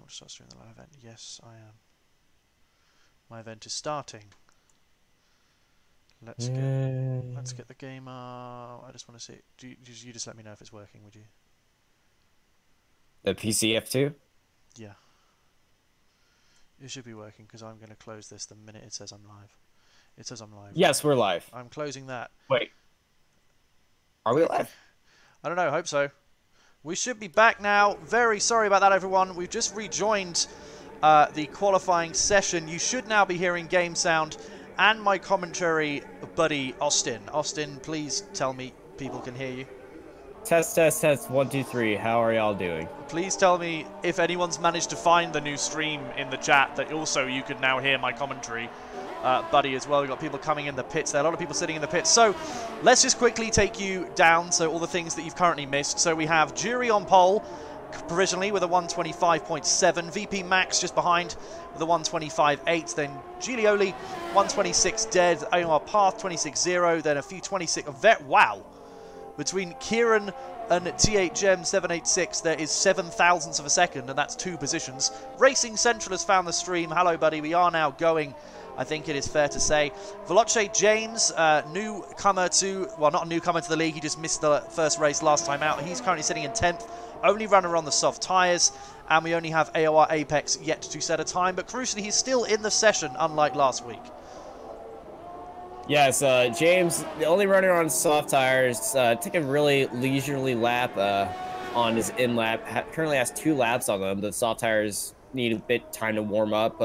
want to start streaming the live event? Yes, I am. My event is starting. Let's get the game. I just want to see. You just let me know if it's working, would you? The PCF2? Yeah. It should be working because I'm going to close this the minute it says I'm live. It says I'm live. Yes, we're live. I'm closing that. Wait. Are we live? I don't know. Hope so. We should be back now. Very sorry about that, everyone. We've just rejoined the qualifying session. You should now be hearing game sound and my commentary buddy, Austin. Austin, please tell me people can hear you. Test, test, test. 1, 2, 3. How are y'all doing? Please tell me if anyone's managed to find the new stream in the chat that also you can now hear my commentary buddy as well. We've got people coming in the pits there. A lot of people sitting in the pits. So let's just quickly take you down. So all the things that you've currently missed. So we have Jury on pole provisionally with a 125.7. VP Max just behind with a 125.8. Then Giglioli 126 dead. AOR Path 26.0. Then a few 26. Wow. Between Kieran and THM 786, there is 7 thousandths of a second, and that's 2 positions. Racing Central has found the stream. Hello, buddy. We are now going, I think it is fair to say. Veloce James, newcomer to, well, not a newcomer to the league. He just missed the first race last time out. He's currently sitting in 10th. Only runner on the soft tyres. And we only have AOR Apex yet to set a time. But crucially, he's still in the session, unlike last week. Yes, James, the only runner on soft tires, took a really leisurely lap on his in lap. Currently has 2 laps on them. The soft tires need a bit time to warm up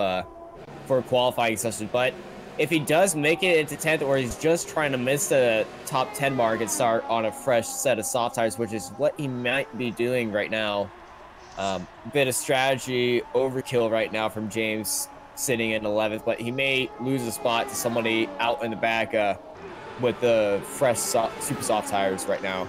for a qualifying session. But if he does make it into 10th, or he's just trying to miss the top 10 mark and start on a fresh set of soft tires, which is what he might be doing right now. Bit of strategy overkill right now from James, sitting in 11th, but he may lose a spot to somebody out in the back with the fresh super soft tires right now.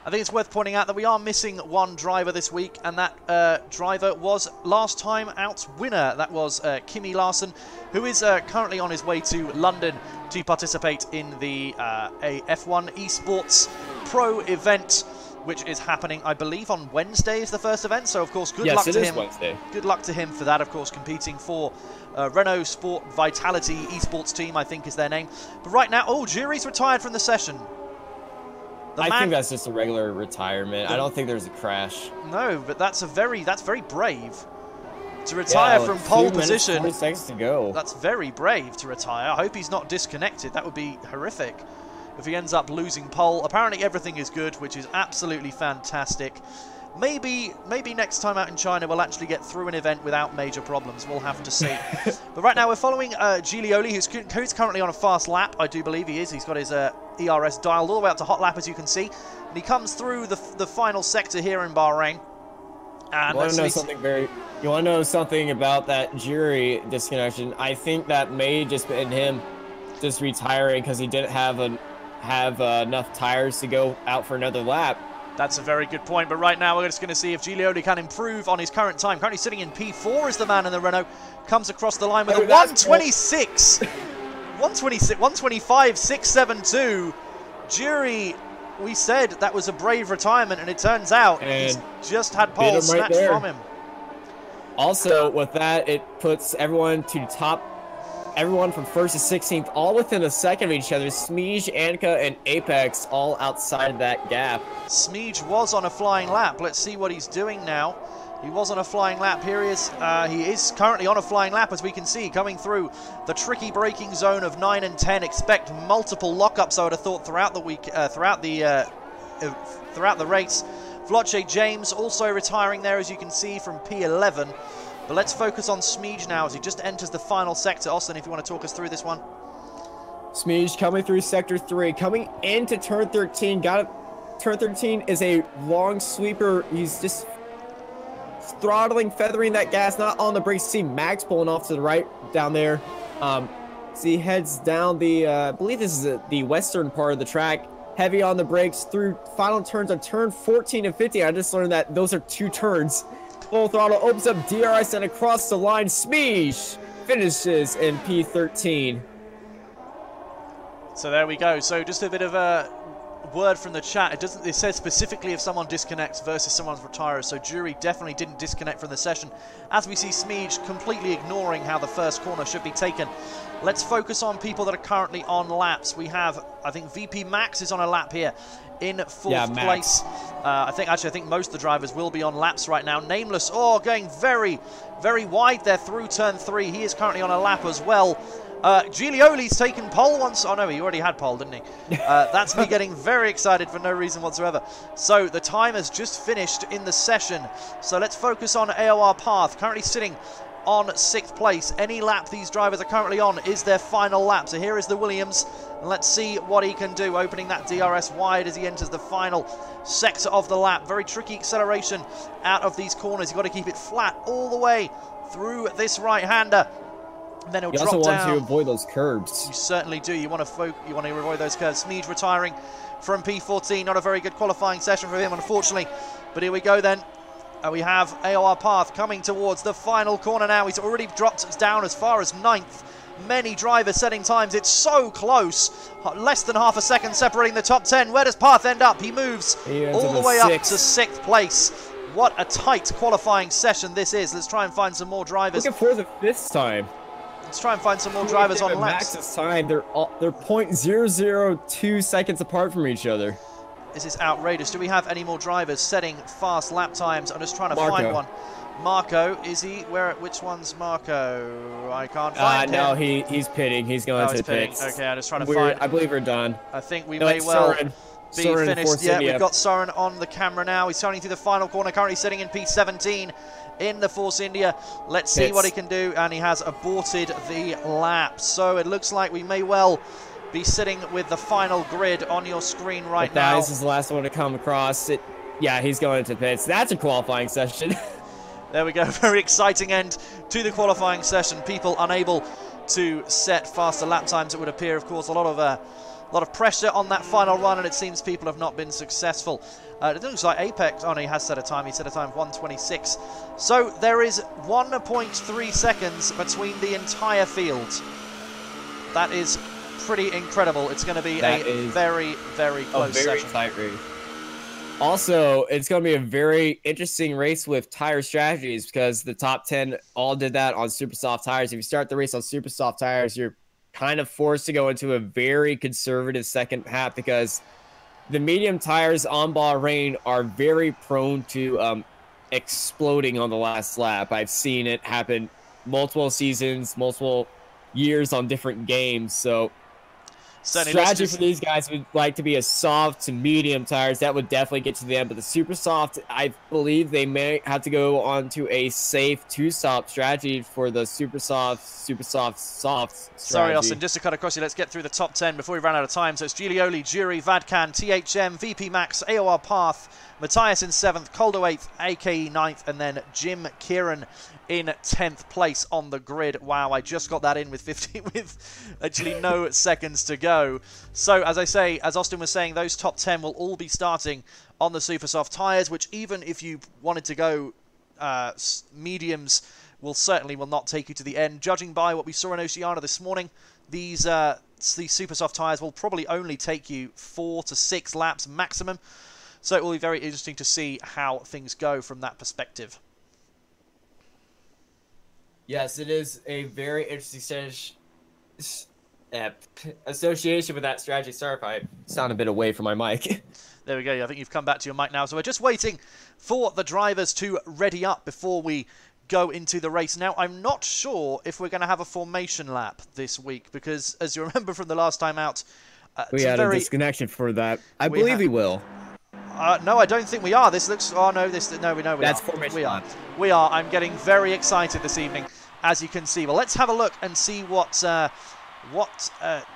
I think it's worth pointing out that we are missing one driver this week, and that driver was last time out's winner. That was Kimi Larson, who is currently on his way to London to participate in the F1 Esports Pro event, which is happening, I believe, on Wednesday is the first event. So, of course, good luck to him. Wednesday. Good luck to him for that, of course, competing for Renault Sport Vitality Esports team, I think is their name. But right now, oh, Jury's retired from the session. I think that's just a regular retirement. I don't think there's a crash. No, but that's very brave to retire from pole position. 40 seconds to go. That's very brave to retire. I hope he's not disconnected. That would be horrific if he ends up losing pole. Apparently everything is good, which is absolutely fantastic. Maybe next time out in China we'll actually get through an event without major problems. We'll have to see. But right now we're following Giglioli, who's currently on a fast lap. I do believe he is. He's got his ERS dialed all the way up to hot lap, as you can see. And he comes through the final sector here in Bahrain. And you want to know something about that Jury disconnection? I think that may just been him just retiring because he didn't have enough tires to go out for another lap. That's a very good point, but right now we're just going to see if Giglioli can improve on his current time. Currently sitting in P4 as the man in the Renault comes across the line with a 126. 125.672. Jury, we said that was a brave retirement, and it turns out he's just had pole snatched from him. Also, with that, it puts everyone to top. Everyone from 1st to 16th, all within a second of each other. Smeege, Anka, and Apex all outside of that gap. Smeege was on a flying lap. Let's see what he's doing now. He was on a flying lap. Here he is. He is currently on a flying lap, as we can see, coming through the tricky braking zone of 9 and 10. Expect multiple lockups, I would have thought, throughout the week, throughout the race. Veloce James also retiring there, as you can see, from P11. But let's focus on Smeege now as he just enters the final sector. Austin, if you want to talk us through this one. Smeege coming through Sector 3, coming into Turn 13. Turn 13 is a long sweeper. He's just throttling, feathering that gas, not on the brakes. See Max pulling off to the right down there. See he heads down the, I believe this is the western part of the track. Heavy on the brakes through final turns on turn 14 and 15. I just learned that those are 2 turns. Full throttle, opens up DRS and across the line. Smeege finishes in P13. So there we go. So just a bit of a word from the chat. It says specifically if someone disconnects versus someone's retires. So Jury definitely didn't disconnect from the session. As we see Smeej completely ignoring how the first corner should be taken. Let's focus on people that are currently on laps. We have, I think VP Max is on a lap here in fourth place. I think most of the drivers will be on laps right now. Nameless, going very, very wide there through turn 3. He is currently on a lap as well. Giglioli's taken pole once. Oh no, he already had pole, didn't he? That's me getting very excited for no reason whatsoever. So the time has just finished in the session. So let's focus on AOR Path, currently sitting on 6th place. Any lap these drivers are currently on is their final lap. So here is the Williams. And let's see what he can do, opening that DRS wide as he enters the final sector of the lap. Very tricky acceleration out of these corners. You've got to keep it flat all the way through this right-hander. And then he'll drop down. You also want to avoid those curbs. You certainly do. You want to avoid those curves. Smeej retiring from P14. Not a very good qualifying session for him, unfortunately. But here we go then. We have AOR Path coming towards the final corner now. He's already dropped down as far as 9th. Many drivers setting times. It's so close. Less than half a second separating the top 10. Where does Path end up? He moves all the way up to 6th place. What a tight qualifying session this is. Let's try and find some more drivers. Looking for the 5th time. Let's try and find some more drivers on laps. Max's time, they're 0.002 seconds apart from each other. This is outrageous. Do we have any more drivers setting fast lap times? I'm just trying to find one. Marco, is he? Which one's Marco? I can't find him. No, he's pitting. He's going to the pits. Okay, I'm just trying to find. I believe we're done. I think we may well be finished. Yeah, we've got Soren on the camera now. He's turning through the final corner, currently sitting in P17 in the Force India. Let's see what he can do, and he has aborted the lap. So it looks like we may well be sitting with the final grid on your screen right now. This is the last one to come across. Yeah, he's going into pits. That's a qualifying session. There we go. Very exciting end to the qualifying session. People unable to set faster lap times, it would appear. Of course, a lot of pressure on that final run, and it seems people have not been successful. It looks like Apex, he has set a time. He set a time of 1:26. So there is 1.3 seconds between the entire field. That is pretty incredible. It's going to be a very, very close session. Tight race. Also, it's going to be a very interesting race with tire strategies because the top 10 all did that on super soft tires. If you start the race on super soft tires, you're kind of forced to go into a very conservative second half because the medium tires on Bahrain are very prone to exploding on the last lap. I've seen it happen multiple seasons, multiple years on different games. So strategy for these guys would like to be a soft to medium tires. That would definitely get to the end. But the super soft, I believe they may have to go on to a safe two-stop strategy for the super soft strategy. Sorry, Austin, just to cut across you, let's get through the top 10 before we run out of time. So it's Giglioli, Jury, Vadkan, THM, VP Max, AOR Path, Matthias in 7th, Caldo 8th, AKE 9th, and then Jim Kieran in 10th place on the grid. Wow, I just got that in with actually no seconds to go. So, as I say, as Austin was saying, those top 10 will all be starting on the super soft tires, which even if you wanted to go mediums, will not take you to the end. Judging by what we saw in Oceania this morning, these super soft tires will probably only take you 4 to 6 laps maximum. So it will be very interesting to see how things go from that perspective. Yes, it is a very interesting association with that strategy. Sorry if I sound a bit away from my mic. There we go. I think you've come back to your mic now. So we're just waiting for the drivers to ready up before we go into the race. Now, I'm not sure if we're going to have a formation lap this week because, as you remember from the last time out, we had a disconnection for that. I believe we will. No, I don't think we are. This looks... Oh, no, no, we know we are. That's formation lap. We are. I'm getting very excited this evening, as you can see. Well, let's have a look and see what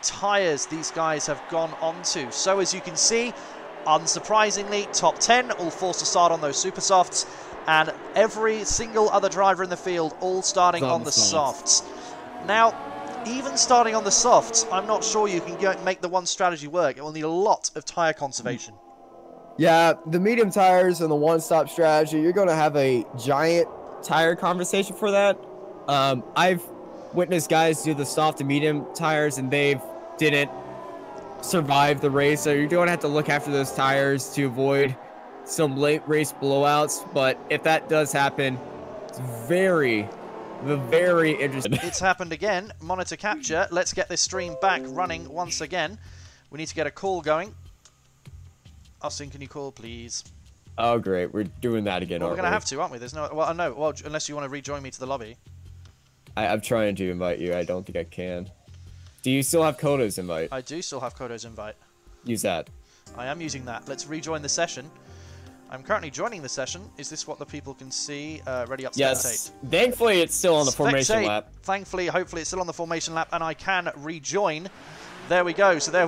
tyres these guys have gone onto. So, as you can see, unsurprisingly, top 10 all forced to start on those super softs, and every single other driver in the field all starting on the softs. Now, even starting on the softs, I'm not sure you can make the one strategy work. It will need a lot of tyre conservation. Yeah, the medium tires and the one-stop strategy, you're going to have a giant tire conversation for that. I've witnessed guys do the soft and medium tires, and they've didn't survive the race. So you're going to have to look after those tires to avoid some late race blowouts. But if that does happen, it's very interesting. It's happened again. Monitor capture. Let's get this stream back running once again. We need to get a call going. Austin, can you call, please? Oh, great. We're doing that again, Well, we're aren't going to we? have to, aren't we? There's no... Well, no. Well, unless you want to rejoin me to the lobby. I'm trying to invite you. I don't think I can. Do you still have Kodo's invite? I do still have Kodo's invite. Use that. I am using that. Let's rejoin the session. I'm currently joining the session. Is this what the people can see? Ready up, spectate. Yes. Thankfully, it's still on the formation lap. Thankfully, hopefully, it's still on the formation lap, and I can rejoin. There we go. So there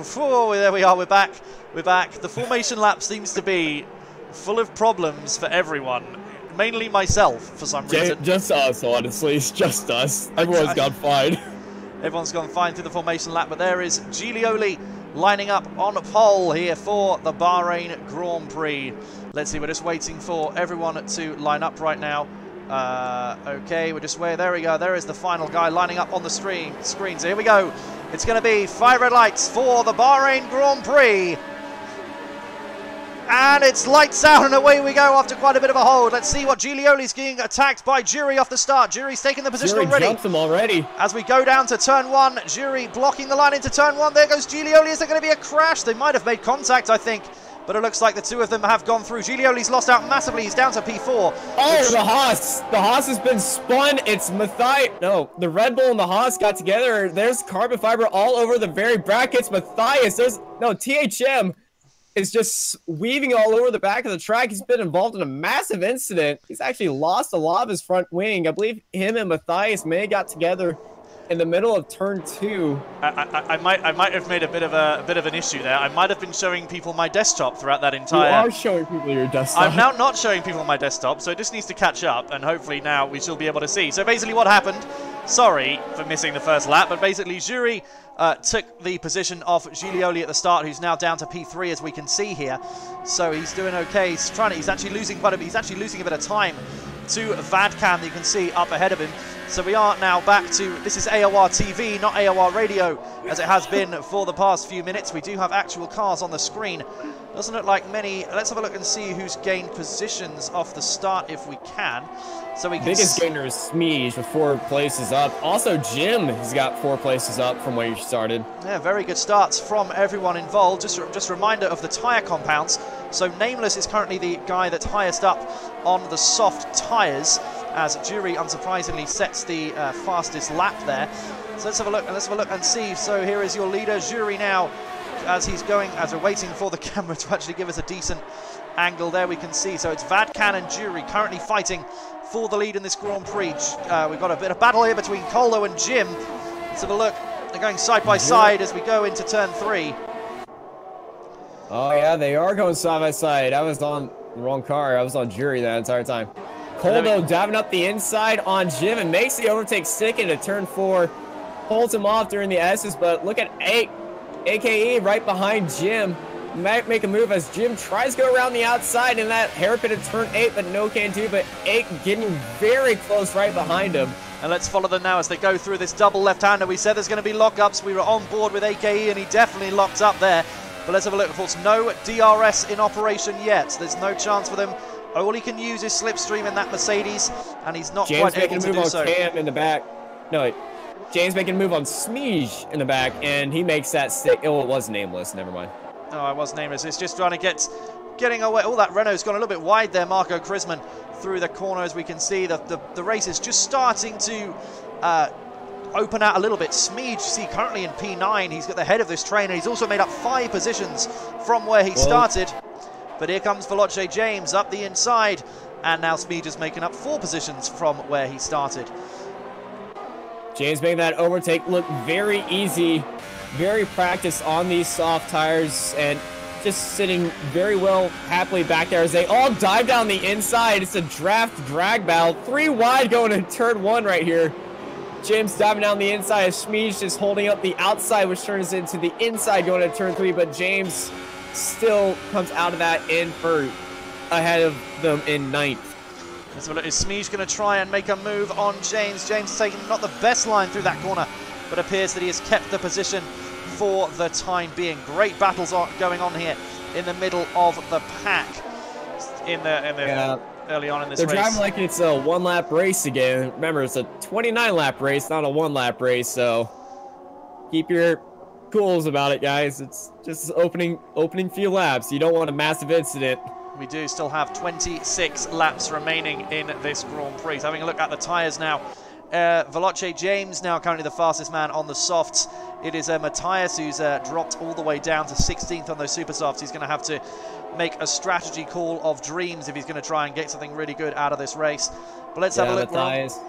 we are. We're back. We're back. The formation lap seems to be full of problems for everyone. Mainly myself, for some reason. Just us, honestly. It's just us. Everyone's gone fine. Everyone's gone fine through the formation lap, but there is Giglioli lining up on pole here for the Bahrain Grand Prix. Let's see, we're just waiting for everyone to line up right now. Okay, we're just waiting. There we go. There is the final guy lining up on the screens. Here we go. It's going to be 5 red lights for the Bahrain Grand Prix. And it's lights out and away we go after quite a bit of a hold. Let's see what Giglioli's getting attacked by Jury off the start. Jury's taking the position already. Jumped him already. As we go down to turn 1, Jury blocking the line into turn 1. There goes Giglioli. Is there going to be a crash? They might have made contact, I think. But it looks like the two of them have gone through. Giglioli's lost out massively. He's down to P4. Oh, the Haas. The Haas has been spun. It's Matthias. No, the Red Bull and the Haas got together. There's carbon fiber all over the very brackets. Matthias. There's no THM. Is just weaving all over the back of the track. He's been involved in a massive incident. He's actually lost a lot of his front wing. I believe him and Matthias may have got together in the middle of turn 2. I might have made a bit of an issue there. I might have been showing people my desktop throughout that entire... You are showing people your desktop. I'm now not showing people my desktop, so it just needs to catch up, and hopefully now we shall be able to see. So basically what happened, sorry for missing the first lap, but basically Jury took the position off Giglioli at the start, who's now down to P3 as we can see here. So he's doing okay. He's actually losing quite a bit. He's actually losing a bit of time to Vadcan that you can see up ahead of him. So we are now back to, this is AOR TV, not AOR radio, as it has been for the past few minutes. We do have actual cars on the screen. Doesn't look like many. Let's have a look and see who's gained positions off the start if we can. So we can biggest gainer is Smeege with 4 places up. Also, Jim has got 4 places up from where he started. Yeah, very good starts from everyone involved. Just a reminder of the tyre compounds. So Nameless is currently the guy that's highest up on the soft tyres, as Jury unsurprisingly sets the fastest lap there. So let's have a look and see. So here is your leader, Jury, now, as he's going, as we're waiting for the camera to actually give us a decent angle there, we can see. So it's Vadcan and Jury currently fighting for the lead in this Grand Prix. We've got a bit of battle here between Colo and Jim. Let's have a look. They're going side by side as we go into turn 3. Oh yeah, they are going side by side. I was on the wrong car. I was on Jury that entire time. Coldo diving up the inside on Jim and makes the overtake stick into turn 4. Holds him off during the S's, but look at AKE right behind Jim. Might make a move as Jim tries to go around the outside in that hairpin of turn 8, but no can do. But 8 getting very close right behind him. And let's follow them now as they go through this double left-hander. We said there's going to be lockups. We were on board with AKE, and he definitely locked up there. But let's have a look. Of course, no DRS in operation yet. There's no chance for them. All he can use is slipstream in that Mercedes, and he's not quite able to do so. Cam in the back. No, James making a move on Smeege in the back, and he makes that stick. Oh, it was Nameless. Never mind. Oh, I was Nameless. It's just trying to getting away. Oh, that Renault's gone a little bit wide there. Marco Krisman through the corner, as we can see. The race is just starting to open out a little bit. Smeege, see, currently in P9. He's got the head of this train, and he's also made up 5 positions from where he started. But here comes Veloce James up the inside, and now Smeege is making up 4 positions from where he started. James making that overtake look very easy, very practiced on these soft tires, and just sitting very well happily back there as they all dive down the inside. It's a draft drag battle. 3 wide going to turn 1 right here. James diving down the inside as Smeege just holding up the outside, which turns into the inside going to turn 3, but James still comes out of that in for ahead of them in 9th. Is Smeege going to try and make a move on James? James taking not the best line through that corner, but appears that he has kept the position for the time being. Great battles are going on here in the middle of the pack early on in this race. They're driving like it's a one-lap race again. Remember, it's a 29-lap race, not a one-lap race, so keep your cools about it, guys. It's just opening few laps. You don't want a massive incident. We do still have 26 laps remaining in this Grand Prix. Having a look at the tyres now. Veloce James now currently the fastest man on the softs. It is Matthias who's dropped all the way down to 16th on those super softs. He's going to have to make a strategy call of dreams if he's going to try and get something really good out of this race. But let's have a look. Matthias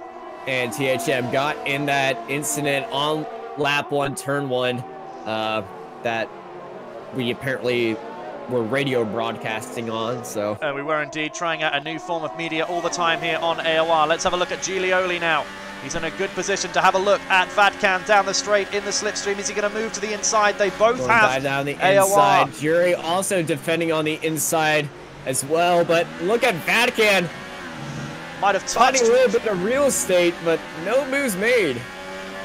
and THM got in that incident on lap 1, turn 1, that we apparently were radio broadcasting on, so. We were indeed trying out a new form of media all the time here on AOR. Let's have a look at Giglioli now. He's in a good position to have a look at Vadkan down the straight in the slipstream. Is he going to move to the inside? They both have down the AOR. Inside. Jury also defending on the inside as well, but look at Vadkan. Might have touched a little bit of real estate, but no moves made.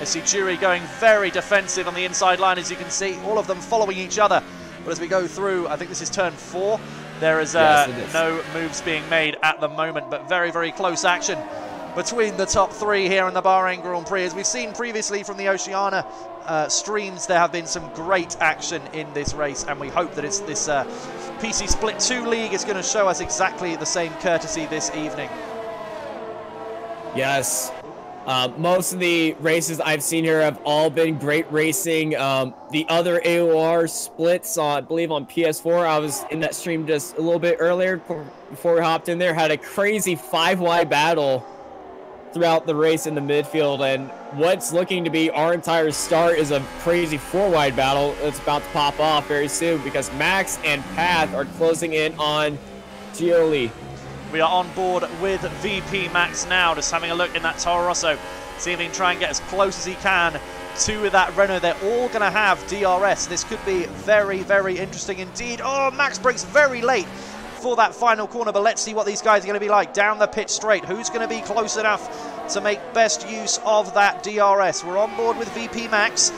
I see Jury going very defensive on the inside line, as you can see, all of them following each other. But as we go through, I think this is turn 4. There is, no moves being made at the moment, but very, very close action between the top 3 here in the Bahrain Grand Prix. As we've seen previously from the Oceania streams, there have been some great action in this race, and we hope that it's this PC Split 2 League is going to show us exactly the same courtesy this evening. Yes. Most of the races I've seen here have all been great racing. The other AOR splits, I believe on PS4, I was in that stream just a little bit earlier before we hopped in there, had a crazy 5-wide battle throughout the race in the midfield, and what's looking to be our entire start is a crazy 4-wide battle that's about to pop off very soon because Max and Path are closing in on Gioli. We are on board with VP Max now, just having a look in that Toro Rosso, see if he can try and get as close as he can to that Renault. They're all going to have DRS. This could be very, very interesting indeed. Oh, Max brakes very late for that final corner, but let's see what these guys are going to be like down the pitch straight. Who's going to be close enough to make best use of that DRS? We're on board with VP Max.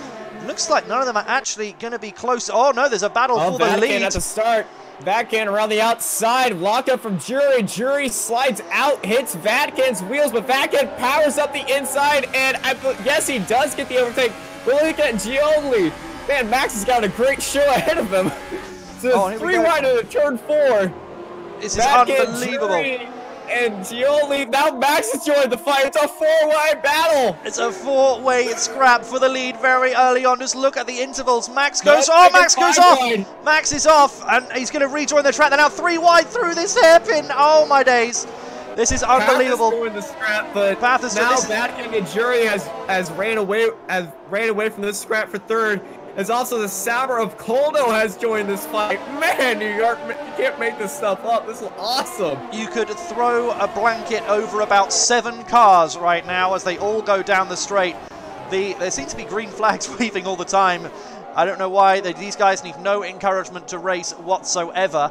Looks like none of them are actually going to be close. Oh, no, there's a battle for the lead. At the start. Vadkan around the outside, lock up from Jury. Jury slides out, hits Vadkan's wheels, but Vadkan powers up the inside, and yes, he does get the overtake. But look at Gioli. Man, Max has got a great show ahead of him. So 3 wide into turn 4. This is unbelievable. Jury, and Gioli, now Max has joined the fight. It's a 4-wide battle. It's a 4-way scrap for the lead very early on. Just look at the intervals. Max goes, Max goes off. Max is off, and he's going to rejoin the track. They're now 3 wide through this hairpin. Oh my days. This is unbelievable. Path is doing the scrap, but now Vadkan and Jury has ran away from this scrap for 3rd. As also the Saber of Coldo has joined this fight. Man, New York, you can't make this stuff up. This is awesome. You could throw a blanket over about 7 cars right now as they all go down the straight. There seem to be green flags waving all the time. I don't know why. These guys need no encouragement to race whatsoever.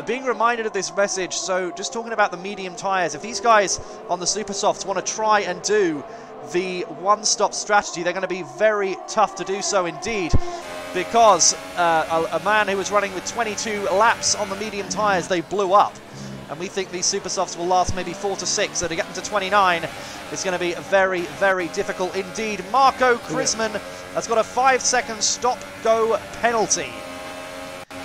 Being reminded of this message, so just talking about the medium tyres, if these guys on the Super Softs want to try and do the one-stop strategy, they're going to be very tough to do so indeed, because a man who was running with 22 laps on the medium tyres, they blew up. And we think these Super Softs will last maybe 4 to 6, so to get them to 29 is going to be very, very difficult indeed. Marco Krisman has got a 5-second stop-go penalty.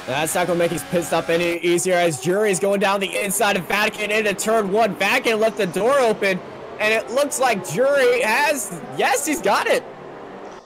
That's not going to make his pit stop any easier as Jury is going down the inside of Vadkan into turn 1. Vadkan left the door open, and it looks like Jury has, yes, he's got it.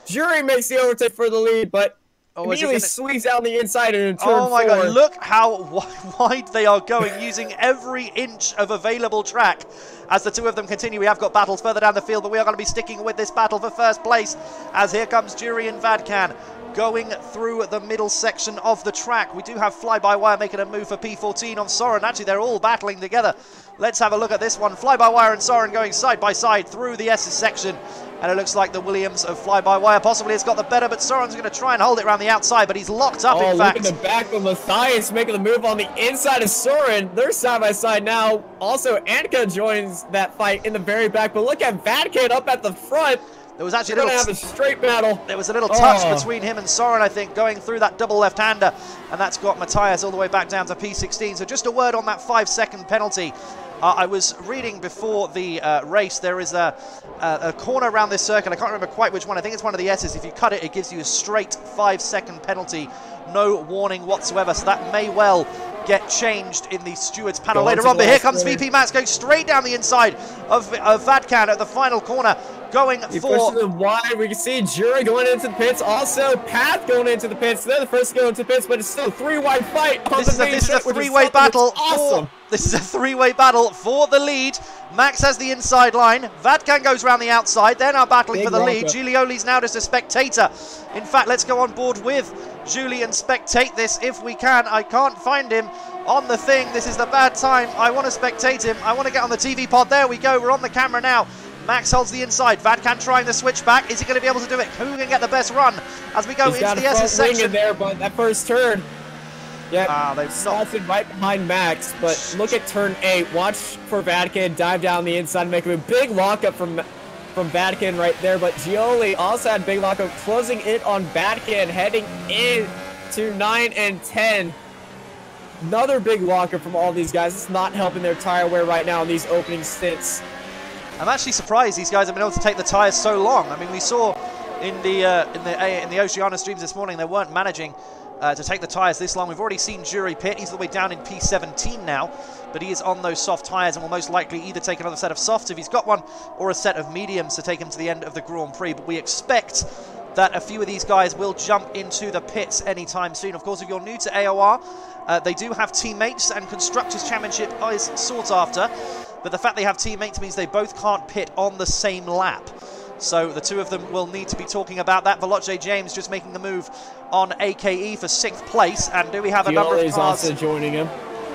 Jury makes the overtake for the lead, but immediately swings down the inside and in turn 4. Oh my god, look how wide they are going, using every inch of available track. As the two of them continue, we have got battles further down the field, but we are going to be sticking with this battle for first place, as here comes Jury and Vadkan going through the middle section of the track. We do have Fly-By-Wire making a move for P14 on Soren. Actually, they're all battling together. Let's have a look at this one. Fly-By-Wire and Soren going side by side through the S's section. And it looks like the Williams of Fly-By-Wire possibly has got the better, but Soren's going to try and hold it around the outside, but he's locked up, in fact. Look at the back of Matthias making the move on the inside of Soren. They're side by side now. Also, Anka joins that fight in the very back, but look at Vadkan up at the front. There was actually We're gonna have a straight battle. There was a little touch between him and Soren, I think, going through that double left-hander, and that's got Matthias all the way back down to P16. So just a word on that 5-second penalty. I was reading before the race, there is a corner around this circuit. I can't remember quite which one. I think it's one of the S's. If you cut it, it gives you a straight 5-second penalty. No warning whatsoever. So that may well get changed in the stewards panel later on. But here comes VP Max going straight down the inside of Vadkan at the final corner. Going he for... pushes him wide. We can see Jury going into the pits. Also, Path going into the pits. They're the first to go into the pits, but it's still a three-wide fight. This is a three-way battle. Awesome. This is a three-way battle for the lead. Max has the inside line. Vadkan goes around the outside. They're now battling for the lead. Giulioli's now just a spectator. In fact, let's go on board with Julie and spectate this if we can. I can't find him on the thing. This is the bad time. I want to spectate him. I want to get on the TV pod. There we go. We're on the camera now. Max holds the inside. Vadkan trying the switch back. Is he going to be able to do it? Who can get the best run as we go into the SS section? In there, but that first turn, they've started right behind Max. But look at turn 8. Watch for Vadkan dive down the inside, making a big lockup from Vadkan right there. But Gioli also had big lockup, closing it on Vadkan, heading in to 9 and 10. Another big lockup from all these guys. It's not helping their tire wear right now in these opening stints. I'm actually surprised these guys have been able to take the tyres so long. I mean, we saw in the Oceania streams this morning they weren't managing to take the tyres this long. We've already seen Jury pit. He's all the way down in P17 now, but he is on those soft tyres and will most likely either take another set of softs if he's got one, or a set of mediums to take him to the end of the Grand Prix. But we expect that a few of these guys will jump into the pits anytime soon. Of course, if you're new to AOR, they do have teammates, and Constructors' Championship is sought after. But the fact they have teammates means they both can't pit on the same lap. So the two of them will need to be talking about that. Veloce James just making the move on AKE for 6th place. And do we have a number of cars? Also joining him.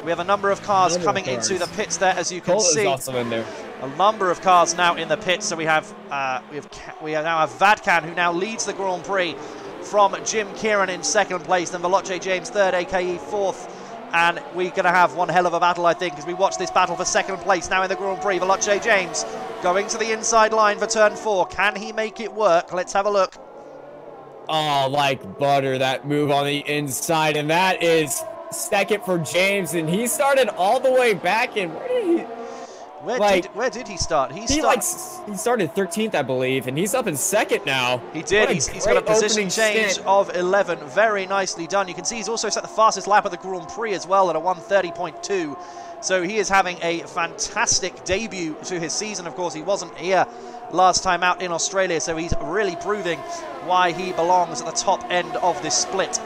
We have a number of cars coming into the pits there, as you can see. Also in there. A number of cars now in the pits. So we have now have Vadkan, who now leads the Grand Prix from Jim Kieran in 2nd place, then Veloce James 3rd, AKE 4th. And we're going to have one hell of a battle, I think, as we watch this battle for 2nd place now in the Grand Prix. Veloce James going to the inside line for turn 4. Can he make it work? Let's have a look. Oh, like butter, that move on the inside. And that is 2nd for James. And he started all the way back in. Where did he... Where did he start? He started 13th, I believe, and he's up in 2nd now. He did. He's got a position change of 11. Very nicely done. You can see he's also set the fastest lap of the Grand Prix as well at a 1:30.2. So he is having a fantastic debut to his season. Of course, he wasn't here last time out in Australia, so he's really proving why he belongs at the top end of this split.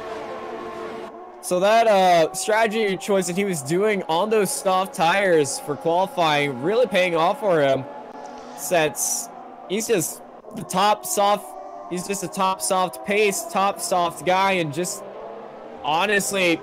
So that strategy choice that he was doing on those soft tires for qualifying really paying off for him. Since he's just the top soft, he's just a top soft pace, top soft guy, and just honestly,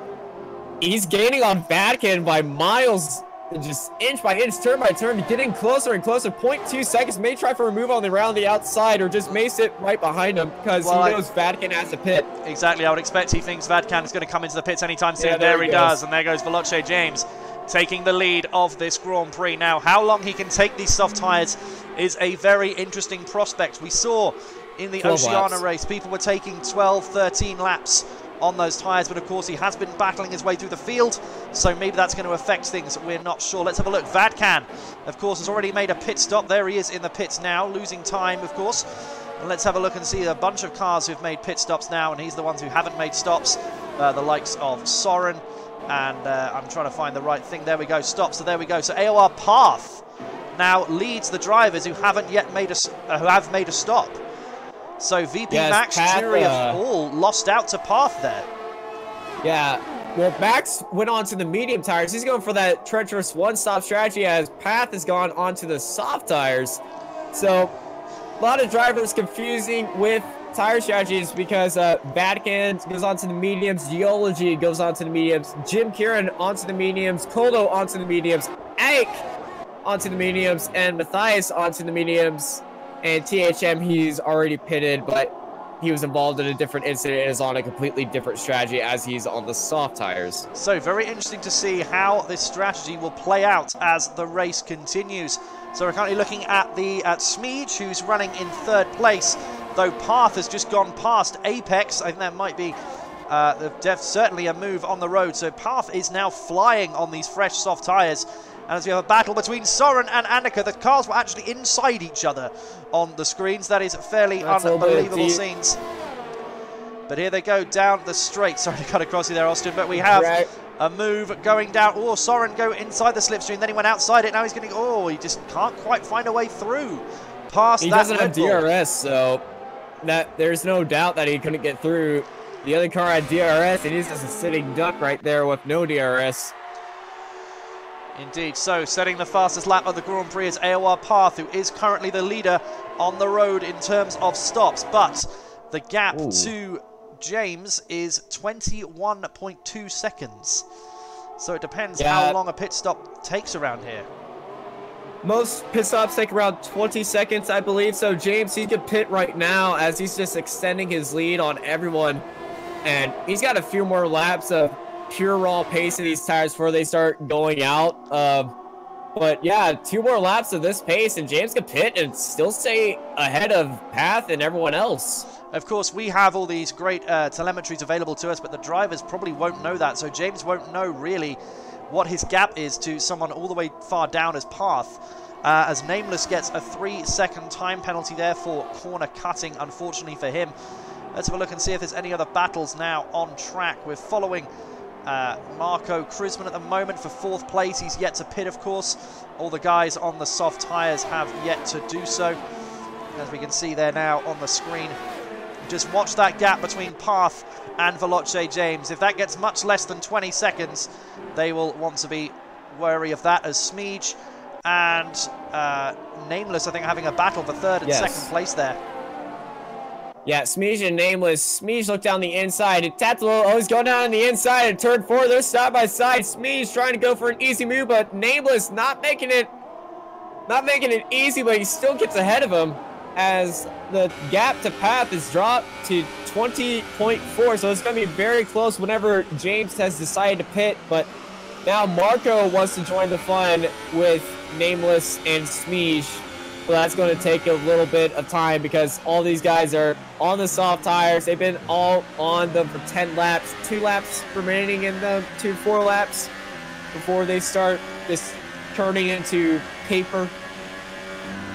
he's gaining on Vadkan by miles, just inch by inch, turn by turn, getting closer and closer. 0.2 seconds. May try for a move on around the outside, or just may sit right behind him because he knows Vadkan has to pit. Exactly. I would expect he thinks Vadkan is going to come into the pits anytime soon. Yeah, there he does, and there goes Veloce James taking the lead of this Grand Prix. Now, how long he can take these soft tyres is a very interesting prospect. We saw in the Oceania race, people were taking 12, 13 laps on those tyres, but of course he has been battling his way through the field, so maybe that's going to affect things. We're not sure. Let's have a look. Vadkan, of course, has already made a pit stop. There he is in the pits now, losing time, of course. And let's have a look and see a bunch of cars who've made pit stops now, and he's the ones who haven't made stops, the likes of Soren. And I'm trying to find the right thing. There we go. Stop. So there we go. So AOR Path now leads the drivers who haven't yet made who have made a stop. So VP Max, Jury have all lost out to Path there. Yeah, well, Max went on to the medium tires. He's going for that treacherous one-stop strategy, as Path has gone onto the soft tires. So a lot of drivers confusing with tire strategies because Vadkan goes onto the mediums, Geology goes onto the mediums, Jim Kieran onto the mediums, Koldo onto the mediums, Ike onto the mediums, and Matthias onto the mediums. And THM, he's already pitted, but he was involved in a different incident and is on a completely different strategy as he's on the soft tires. So very interesting to see how this strategy will play out as the race continues. So we're currently looking at Smeej, who's running in 3rd place, though Path has just gone past Apex. I think that might be certainly a move on the road. So Path is now flying on these fresh soft tyres. And as we have a battle between Soren and Annika, the cars were actually inside each other on the screens. That is fairly unbelievable scenes. But here they go down the straight. Sorry to cut across you there, Austin, but we have a move going down. Oh, Soren go inside the slipstream, then he went outside it. Now he's going to go, he just can't quite find a way through past that. He doesn't have DRS, so there's no doubt that he couldn't get through. The other car had DRS, and he's just a sitting duck right there with no DRS. Indeed, so setting the fastest lap of the Grand Prix is AOR Path, who is currently the leader on the road in terms of stops, but the gap to James is 21.2 seconds. So it depends how long a pit stop takes around here. Most pit stops take around 20 seconds, I believe, so James, he could pit right now as he's just extending his lead on everyone, and he's got a few more laps of pure raw pace in these tires before they start going out. But yeah, 2 more laps of this pace and James could pit and still stay ahead of Path and everyone else. Of course, we have all these great telemetries available to us, but the drivers probably won't know that. So James won't know really what his gap is to someone all the way far down as Path. As Nameless gets a 3-second time penalty there for corner cutting, unfortunately for him. Let's have a look and see if there's any other battles now on track. We're following Marco Krisman at the moment for 4th place. He's yet to pit, of course. All the guys on the soft tyres have yet to do so. As we can see there now on the screen. Just watch that gap between Path and Veloce James. If that gets much less than 20 seconds, they will want to be wary of that, as Smeej and Nameless, I think, having a battle for 3rd and 2nd place there. Yeah, Smeej and Nameless. Smeej looked down the inside. It tapped a little. Oh, he's going down on the inside and turn 4. They're side by side. Smeej trying to go for an easy move, but Nameless not making it easy, but he still gets ahead of him as the gap to Path is dropped to 20.4. So it's going to be very close whenever James has decided to pit. But now Marco wants to join the fun with Nameless and Smeej. So that's going to take a little bit of time because all these guys are on the soft tires. They've been all on them for 10 laps. 2 laps remaining in them, 4 laps before they start just turning into paper.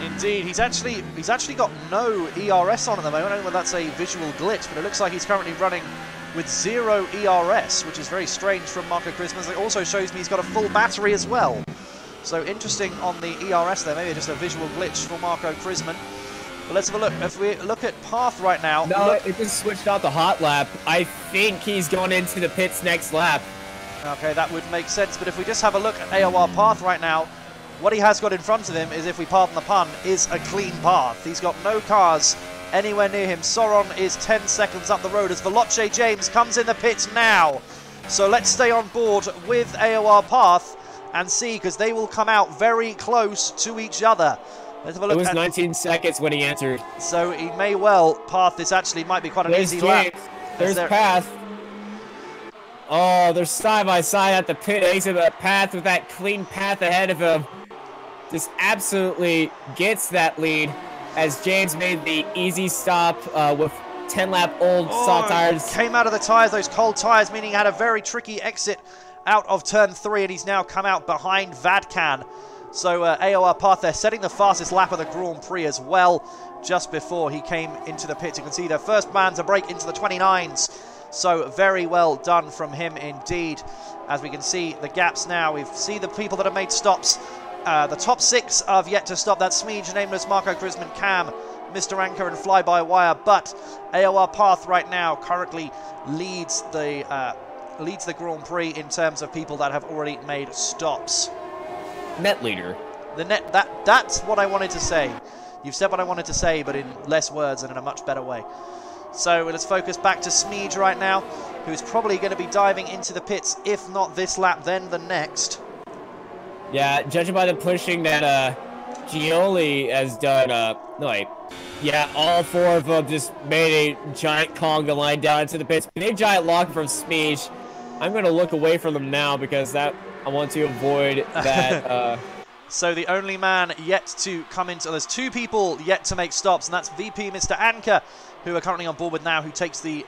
Indeed, he's actually got no ERS on at the moment. I don't know whether that's a visual glitch, but it looks like he's currently running with 0 ERS, which is very strange from Marco Christmas. It also shows me he's got a full battery as well. So interesting on the ERS there, maybe just a visual glitch for Marco Krisman. But let's have a look. If we look at Path right now... No, it just switched out the hot lap. I think he's going into the pits next lap. Okay, that would make sense. But if we just have a look at AOR Path right now, what he has got in front of him is, if we pardon the pun, is a clean path. He's got no cars anywhere near him. Soron is 10 seconds up the road as Veloce James comes in the pits now. So let's stay on board with AOR Path and see, because they will come out very close to each other. Let's have a look. It was 19 seconds when he entered. So he may well Path. This actually might be quite an easy lap. There's Path. Oh, they're side by side at the pit exit, but Path with that clean path ahead of him just absolutely gets that lead as James made the easy stop with 10-lap-old soft tires. Came out of the tires, those cold tires, meaning he had a very tricky exit out of turn 3, and he's now come out behind Vadkan. So AOR Path, they're setting the fastest lap of the Grand Prix as well, just before he came into the pits. You can see their first man to break into the 29s. So very well done from him indeed. As we can see the gaps now, we see the people that have made stops. The top 6 have yet to stop. That's Smeej, Nameless, Marco Krisman, Cam, Mr. Anchor, and Fly By Wire. But AOR Path right now currently leads the Grand Prix in terms of people that have already made stops. Net leader. That's what I wanted to say. You've said what I wanted to say, but in less words and in a much better way. So let's focus back to Smeej right now, who's probably going to be diving into the pits, if not this lap, then the next. Yeah, judging by the pushing that Gioli has done, no, wait. Yeah, all 4 of them just made a giant conga line down into the pits. Big giant lock from Smeej. I'm going to look away from them now because I want to avoid that. So the only man yet to come into, there's 2 people yet to make stops, and that's VP Mr. Anker, who are currently on board with now, who takes the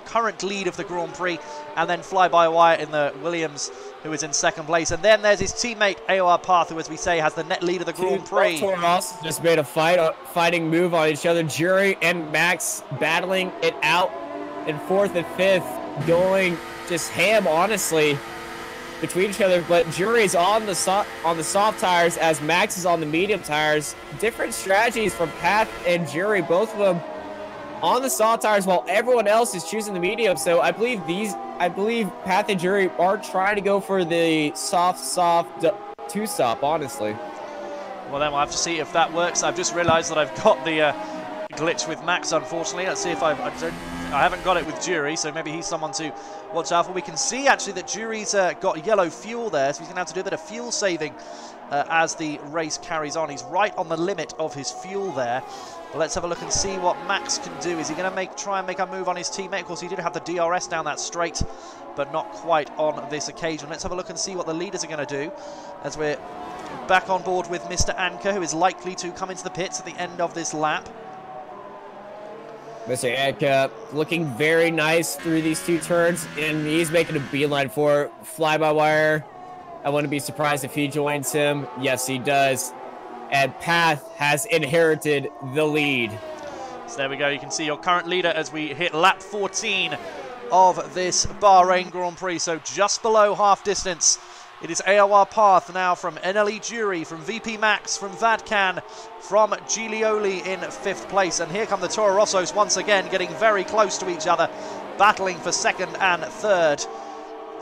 current lead of the Grand Prix, and then fly-by-wire in the Williams, who is in 2nd place. And then there's his teammate AOR Path, who, as we say, has the net lead of the Grand Prix. Toros just made a fighting move on each other. Jury and Max battling it out in 4th and 5th, going just ham, honestly, between each other. But Jury's on the soft tires as Max is on the medium tires. Different strategies from Path and Jury, both of them on the soft tires while everyone else is choosing the medium. So I believe Path and Jury are trying to go for the soft 2-stop, honestly. Well, then we'll have to see if that works. I've just realized that I've got the glitch with Max, unfortunately. Let's see if I haven't got it with Jury, so maybe he's someone to watch out for. We can see actually that Jury's got yellow fuel there, so he's gonna have to do a bit of fuel saving as the race carries on. He's right on the limit of his fuel there. But let's have a look and see what Max can do. Is he going to try and make a move on his teammate? Of course, he did have the DRS down that straight, but not quite on this occasion. Let's have a look and see what the leaders are going to do as we're back on board with Mr. Anker, who is likely to come into the pits at the end of this lap. Mr. Anker looking very nice through these 2 turns, and he's making a beeline for fly-by-wire. I wouldn't be surprised if he joins him. Yes, he does. And Path has inherited the lead. So there we go. You can see your current leader as we hit lap 14 of this Bahrain Grand Prix. So just below half distance. It is AOR Path now from NLE Jury, from VP Max, from Vadkan, from Giglioli in 5th place. And here come the Toro Rossos once again, getting very close to each other, battling for 2nd and 3rd.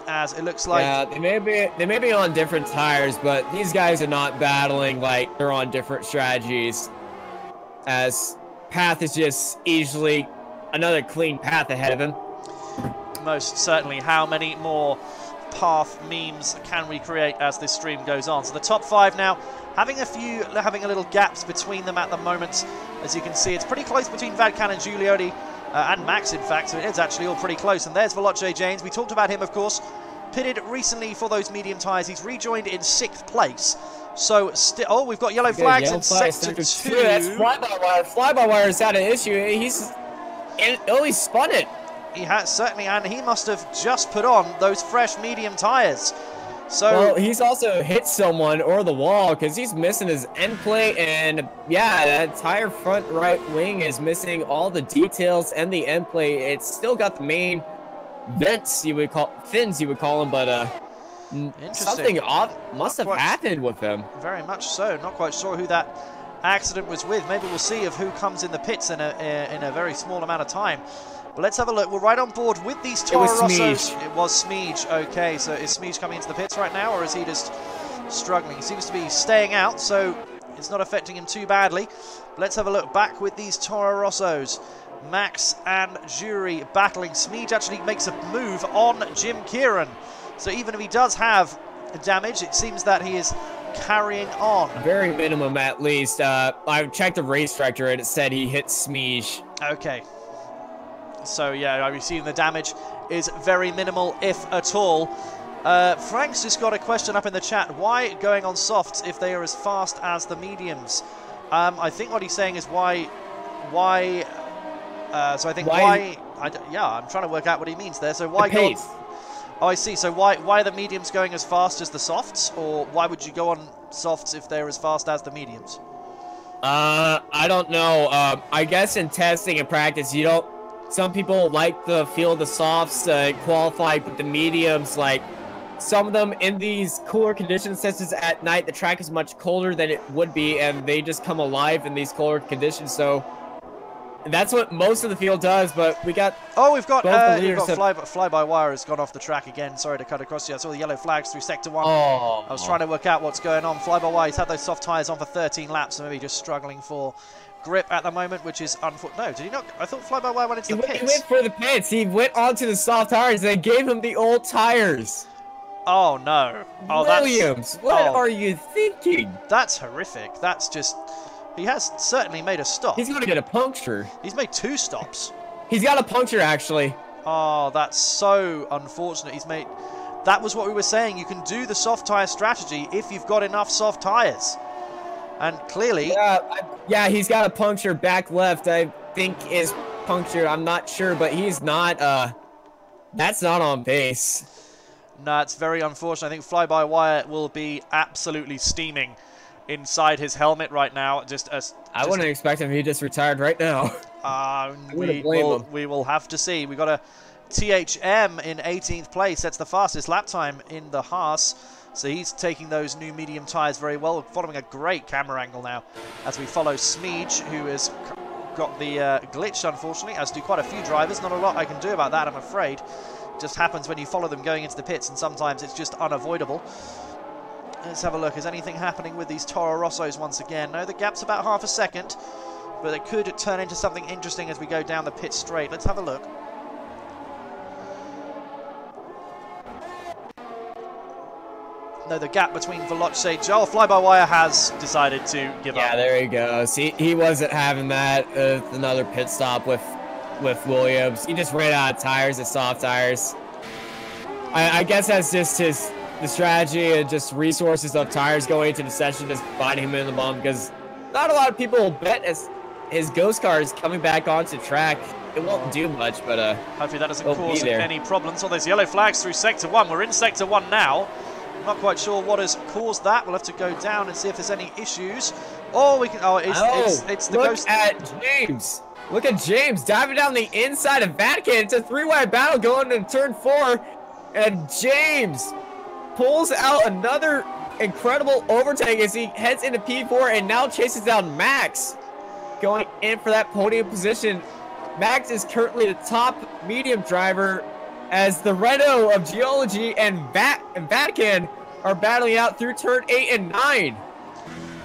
As it looks like, yeah, they may be on different tires, but these guys are not battling like they're on different strategies. As Path is just easily another clean path ahead of him. Most certainly. How many more Path memes can we create as this stream goes on? So the top 5 now having a little gaps between them at the moment. As you can see, it's pretty close between Vadkan and Giglioli. And Max, in fact, so it is actually all pretty close. And there's Veloce James. We talked about him, of course, pitted recently for those medium tyres. He's rejoined in 6th place. So, oh, we've got yellow flags in sector 2. That's fly-by-wire. Fly-by-wire's had an issue. He's spun it. He has, certainly, and he must have just put on those fresh medium tyres. So, well, he's also hit someone or the wall because he's missing his end plate, and yeah, that entire front right wing is missing all the details and the end plate. It's still got the main fins you would call them, but something odd must have happened with them. Very much so. Not quite sure who that accident was with. Maybe we'll see of who comes in the pits in a very small amount of time. But let's have a look. We're right on board with these Toro Rossos. It was Smeej. Okay, so is Smeej coming into the pits right now, or is he just struggling? He seems to be staying out, so it's not affecting him too badly. But let's have a look back with these Toro Rossos. Max and Jury battling. Smeej actually makes a move on Jim Kieran. So even if he does have damage, it seems that he is carrying on. Very minimum, at least. I checked the race director and it said he hit Smeej. Okay. So yeah, I've seen the damage is very minimal, if at all. Frank's just got a question up in the chat. Why going on softs if they are as fast as the mediums? I think what he's saying is why. So I think why. Yeah, I'm trying to work out what he means there. So why go? Oh, I see. So why are the mediums going as fast as the softs, or why would you go on softs if they're as fast as the mediums? I don't know. I guess in testing and practice, you don't. Some people like the feel of the softs qualify, but the mediums, like some of them in these cooler conditions, such as at night, the track is much colder than it would be, and they just come alive in these colder conditions. So that's what most of the field does. But we got fly-by-wire has gone off the track again. Sorry to cut across you. I saw the yellow flags through sector 1. I was trying to work out what's going on. Fly-by-wire, he's had those soft tyres on for 13 laps, so maybe just struggling for grip at the moment, which is unfortunate. No, did he not? I thought fly-by-wire went into the pits. He went for the pits. He went onto the soft tires. They gave him the old tires. Oh, no. Oh, Williams, what are you thinking? That's horrific. That's just... He has certainly made a stop. He's going to get a puncture. He's made 2 stops. He's got a puncture, actually. Oh, that's so unfortunate. He's made... That was what we were saying. You can do the soft tyre strategy if you've got enough soft tyres. And clearly... Yeah, he's got a puncture back left. I think is punctured. I'm not sure, but he's not... That's not on pace. No, it's very unfortunate. I think fly-by-wire will be absolutely steaming inside his helmet right now. I wouldn't expect him. He just retired right now. We will have to see. We got a THM in 18th place. That's the fastest lap time in the Haas. So he's taking those new medium tyres very well, following a great camera angle now as we follow Smeej, who has got the glitch, unfortunately, as do quite a few drivers. Not a lot I can do about that, I'm afraid. It just happens when you follow them going into the pits, and sometimes it's just unavoidable. Let's have a look. Is anything happening with these Toro Rossos once again? No, the gap's about half a second, but it could turn into something interesting as we go down the pit straight. Let's have a look. No, the gap between Veloce... Joel Fly-by-Wire has decided to give up. Yeah, there he goes. He wasn't having that. Another pit stop with Williams. He just ran out of tires, the soft tires. I guess that's just the strategy and just resources of tires going into the session, just biting him in the bum, because not a lot of people will bet as his ghost car is coming back onto track. It won't do much, but hopefully that doesn't cause any problems. Oh, there's yellow flags through Sector 1. We're in Sector 1 now. Not quite sure what has caused that. We'll have to go down and see if there's any issues. Oh, we can. Oh, it's the ghost. Look at James. Look at James diving down the inside of Vatican. It's a 3-wide battle going into turn 4, and James pulls out another incredible overtake as he heads into P4 and now chases down Max, going in for that podium position. Max is currently the top medium driver, as the Renault of Geology and Vatican are battling out through turn 8 and 9.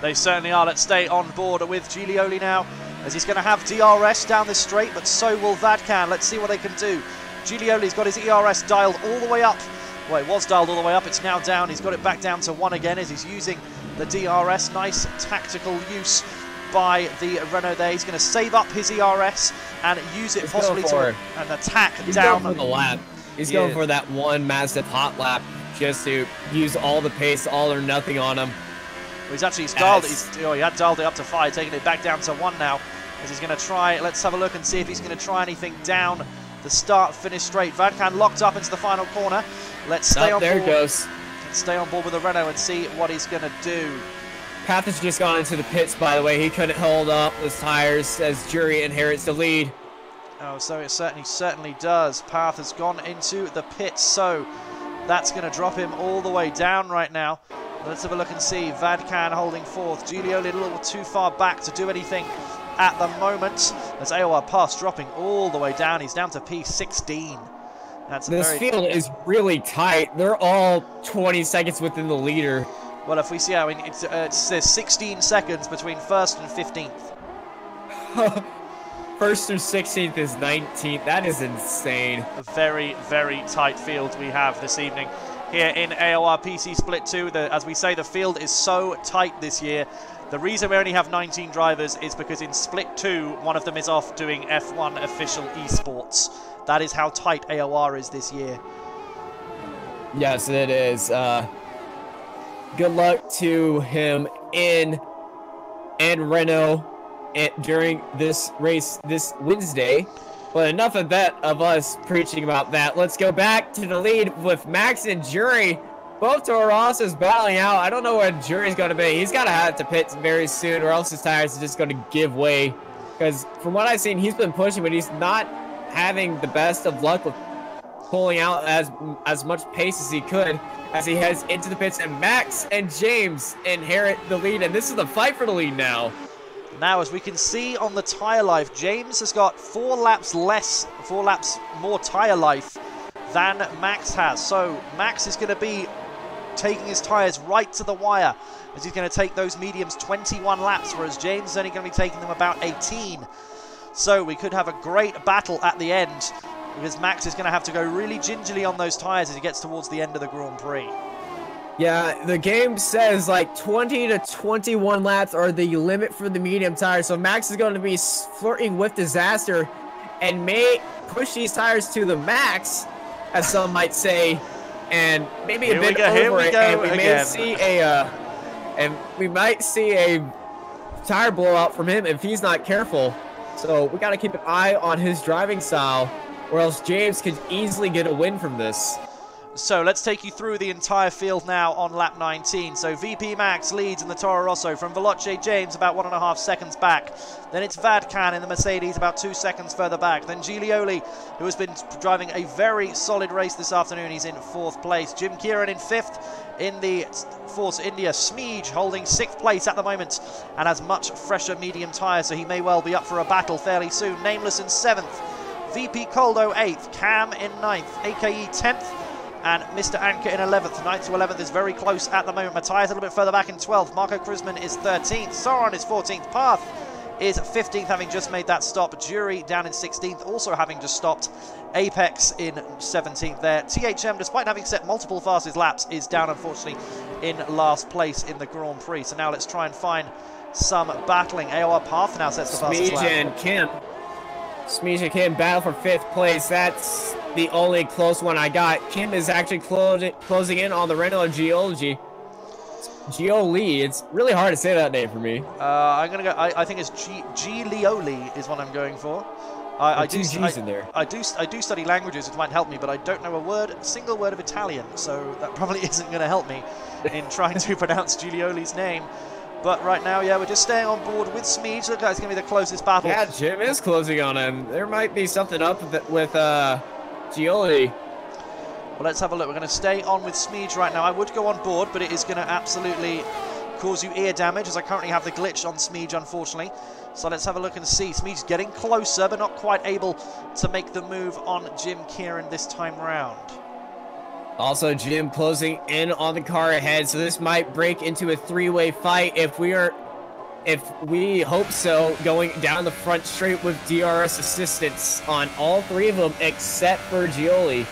They certainly are. Let's stay on board with Giglioli now, as he's going to have DRS down this straight, but so will Vatican. Let's see what they can do. Giglioli's got his ERS dialed all the way up. Well, it was dialed all the way up. It's now down. He's got it back down to 1 again as he's using the DRS. Nice tactical use by the Renault there. He's going to save up his ERS and use it possibly to an attack down. Going for the lap. He's going for that one massive hot lap just to use all the pace, all or nothing on him. Well, he's actually dialed it. He had dialed it up to 5, taking it back down to 1 now. As he's going to try. Let's have a look and see if he's going to try anything down the start-finish straight. Vatican locked up into the final corner. Let's stay on board. There it goes. Let's stay on board with the Renault and see what he's going to do. Path has just gone into the pits, by the way. He couldn't hold up his tires as Jury inherits the lead. Oh, so it certainly does. Path has gone into the pits, so that's going to drop him all the way down right now. Let's have a look and see. Vatican holding fourth. Giglioli a little too far back to do anything at the moment. As AOR Pass dropping all the way down. He's down to P16. This field is really tight. They're all 20 seconds within the leader. Well, if we see, I mean, there's 16 seconds between first and 15th. First through 16th is 19th. That is insane. A very, very tight field we have this evening here in AOR PC Split 2. As we say, the field is so tight this year. The reason we only have 19 drivers is because in Split 2, one of them is off doing F1 official esports. That is how tight AOR is this year. Yes, it is. Good luck to him and Renault during this race this Wednesday. But enough of that, of us preaching about that. Let's go back to the lead with Max and Jury. Both Toro Rossos battling out. I don't know where Jury's going to be. He's got to have to pit very soon, or else his tires are just going to give way. Because from what I've seen, he's been pushing, but he's not having the best of luck with pulling out as much pace as he could as he heads into the pits. And Max and James inherit the lead, and this is the fight for the lead now. Now, as we can see on the tyre life, James has got 4 laps more tyre life than Max has. So Max is going to be taking his tyres right to the wire, as he's going to take those mediums 21 laps, whereas James is only going to be taking them about 18. So we could have a great battle at the end because Max is going to have to go really gingerly on those tyres as he gets towards the end of the Grand Prix. Yeah, the game says like 20 to 21 laps are the limit for the medium tires, so Max is going to be flirting with disaster and may push these tires to the max, as some might say, and maybe a bit over it, and we may see we might see a tire blowout from him if he's not careful. So we got to keep an eye on his driving style, or else James could easily get a win from this. So let's take you through the entire field now on lap 19. So VP Max leads in the Toro Rosso from Veloce James about 1.5 seconds back. Then it's Vadkan in the Mercedes about 2 seconds further back. Then Giglioli, who has been driving a very solid race this afternoon, he's in 4th place. Jim Kieran in 5th in the Force India. Smeege holding 6th place at the moment and has much fresher medium tyres, so he may well be up for a battle fairly soon. Nameless in 7th. VP Coldo 8th. Cam in 9th. AKE 10th. And Mr. Anker in 11th. 9th to 11th is very close at the moment. Matthias a little bit further back in 12th. Marco Krisman is 13th. Sauron is 14th. Path is 15th, having just made that stop. Jury down in 16th, also having just stopped. Apex in 17th there. THM, despite having set multiple fastest laps, is down, unfortunately, in last place in the Grand Prix. So now let's try and find some battling. AOR Path now sets the fastest lap. Smeege and Kim battle for 5th place. That's the only close one I got. Kim is actually closing in on the Renault Gioli. It's really hard to say that name for me. I'm gonna go. I think it's Giglioli is what I'm going for. I do study languages, which might help me, but I don't know a single word of Italian, so that probably isn't going to help me in trying to pronounce Giglioli's name. But right now, yeah, we're just staying on board with Smeege. Looks like it's going to be the closest battle. Yeah, Jim is closing on him. There might be something up with Gioli. Well, let's have a look. We're going to stay on with Smeege right now. I would go on board, but it is going to absolutely cause you ear damage, as I currently have the glitch on Smeege, unfortunately. So let's have a look and see. Smeege's getting closer, but not quite able to make the move on Jim Kieran this time round. Also, Jim closing in on the car ahead, so this might break into a three-way fight if we hope so, going down the front straight with DRS assistance on all 3 of them except for Gioli,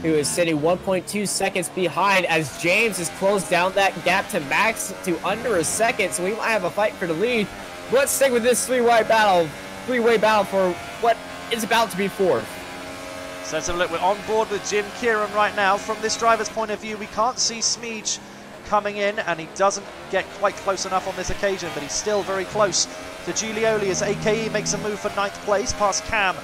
who is sitting 1.2 seconds behind as James has closed down that gap to Max to under a second, so we might have a fight for the lead. Let's stick with this three-way battle for what is about to be 4th. So let's have a look. We're on board with Jim Kieran right now. From this driver's point of view, we can't see Smeege coming in, and he doesn't get quite close enough on this occasion, but he's still very close to Giglioli as AKE makes a move for 9th place past Cam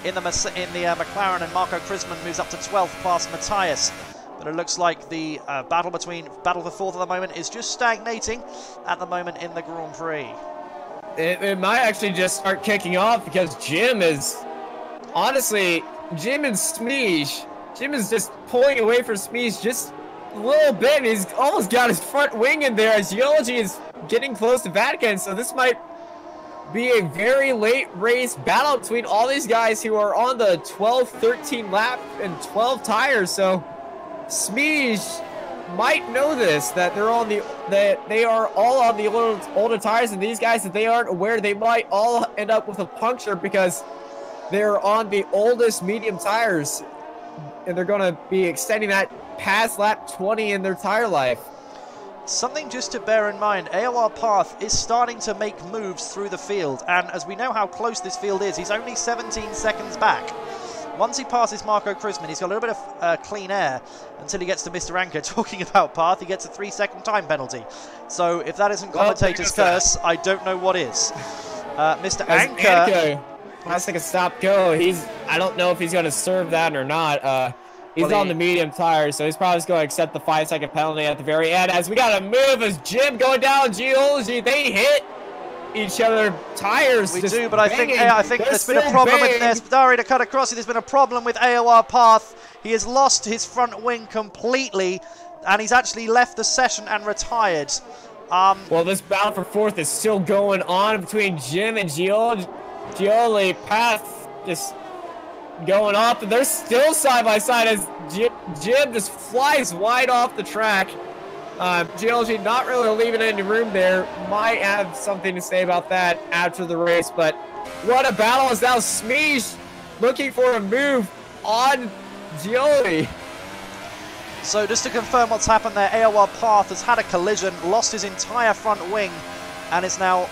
in the McLaren, and Marco Krisman moves up to 12th past Matthias. But it looks like the battle for 4th at the moment is just stagnating at the moment in the Grand Prix. It might actually just start kicking off because Jim is honestly... Jim and Smeege. Jim is just pulling away from Smeege just a little bit. He's almost got his front wing in there as Geology is getting close to Vatican. So this might be a very late race battle between all these guys who are on the 12, 13 lap and 12 tires. So Smeege might know this, that they are all on the older tires, and these guys, that they aren't aware, they might all end up with a puncture because they're on the oldest medium tires, and they're going to be extending that past lap 20 in their tire life. Something just to bear in mind, AOR Path is starting to make moves through the field, and as we know how close this field is, he's only 17 seconds back. Once he passes Marco Krisman, he's got a little bit of clean air until he gets to Mr. Anker. Talking about Path, he gets a 3-second time penalty. So if that isn't commentator's curse, I don't know what is. Mr. Anker... Last second stop go. I don't know if he's going to serve that or not. He's on the medium tires, so he's probably just going to accept the 5-second penalty at the very end. As we got a move as Jim going down Geology, they hit each other tires. We do, but I think there's been a problem with Sorry to cut across it. There's been a problem with AOR Path. He has lost his front wing completely, and he's actually left the session and retired. Well, this battle for 4th is still going on between Jim and Gioli. Path just going off, and they're still side by side as Jim just flies wide off the track. Gioli not really leaving any room there. Might have something to say about that after the race, but what a battle is now. Smeege looking for a move on Gioli. So just to confirm what's happened there, AOR Path has had a collision, lost his entire front wing, and is now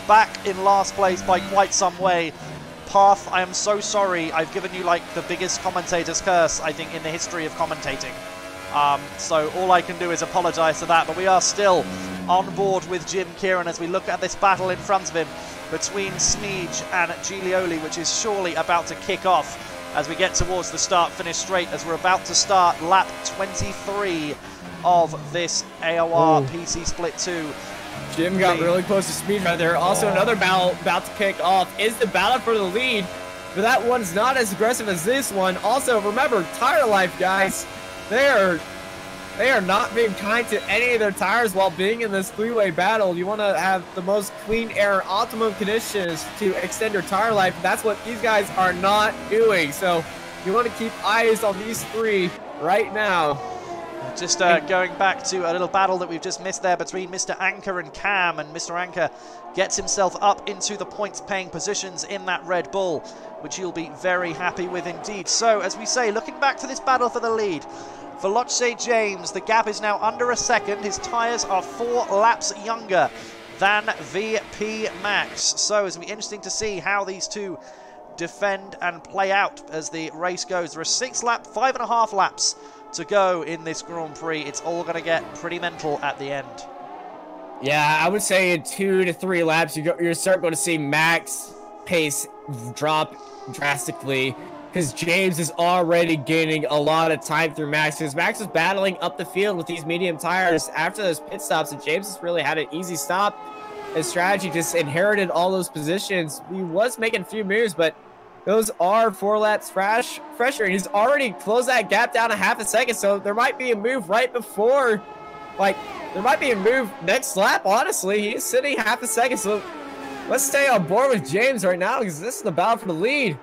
back in last place by quite some way. Path, I am so sorry. I've given you like the biggest commentator's curse, I think, in the history of commentating. So all I can do is apologise for that, but we are still on board with Jim Kieran as we look at this battle in front of him between Sneege and Giglioli, which is surely about to kick off as we get towards the start-finish straight, as we're about to start lap 23 of this AOR PC Split 2. Jim got really close to Sneege right there. Also, another battle about to kick off is the battle for the lead, but that one's not as aggressive as this one. Also, remember, tire life, guys. They are not being kind to any of their tires while being in this three-way battle. You want to have the most clean air, optimum conditions to extend your tire life. That's what these guys are not doing. So you want to keep eyes on these three right now. Just going back to a little battle that we've just missed there between Mr. Anchor and Cam, and Mr. Anchor gets himself up into the points-paying positions in that Red Bull, which he'll be very happy with indeed. So, as we say, looking back to this battle for the lead, for Veloce James, the gap is now under a second. His tyres are 4 laps younger than VP Max. So, it's going to be interesting to see how these two defend and play out as the race goes. There are 5.5 laps to go in this Grand Prix. It's all going to get pretty mental at the end. Yeah, I would say in 2 to 3 laps, you're starting going to see Max pace drop drastically, because James is already gaining a lot of time through Max, because Max is battling up the field with these medium tires after those pit stops, and James has really had an easy stop. His strategy just inherited all those positions. He was making a few moves, but those are 4 laps fresher, and he's already closed that gap down a half a second, so there might be a move right before, like, there might be a move next lap, honestly. He's sitting half a second, so let's stay on board with James right now, because this is the battle for the lead.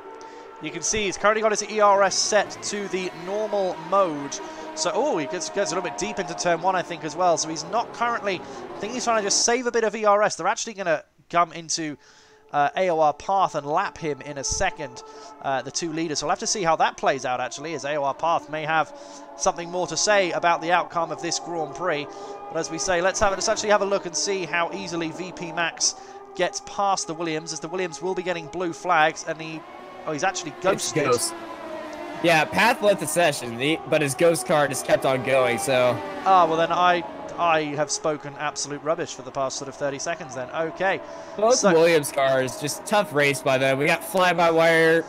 You can see he's currently got his ERS set to the normal mode. So, he gets a little bit deep into turn 1, I think, as well. So he's not currently, I think he's trying to just save a bit of ERS. They're actually going to come into AOR Path and lap him in a second, the two leaders. So we'll have to see how that plays out, actually, as AOR Path may have something more to say about the outcome of this Grand Prix. But as we say, let's actually have a look and see how easily VP Max gets past the Williams, as the Williams will be getting blue flags, and he's actually ghosted. Yeah, Path left the session, but his ghost car just kept on going, so... well then I have spoken absolute rubbish for the past sort of 30 seconds then. Okay. Both Williams cars, just tough race by them. We got fly-by-wire,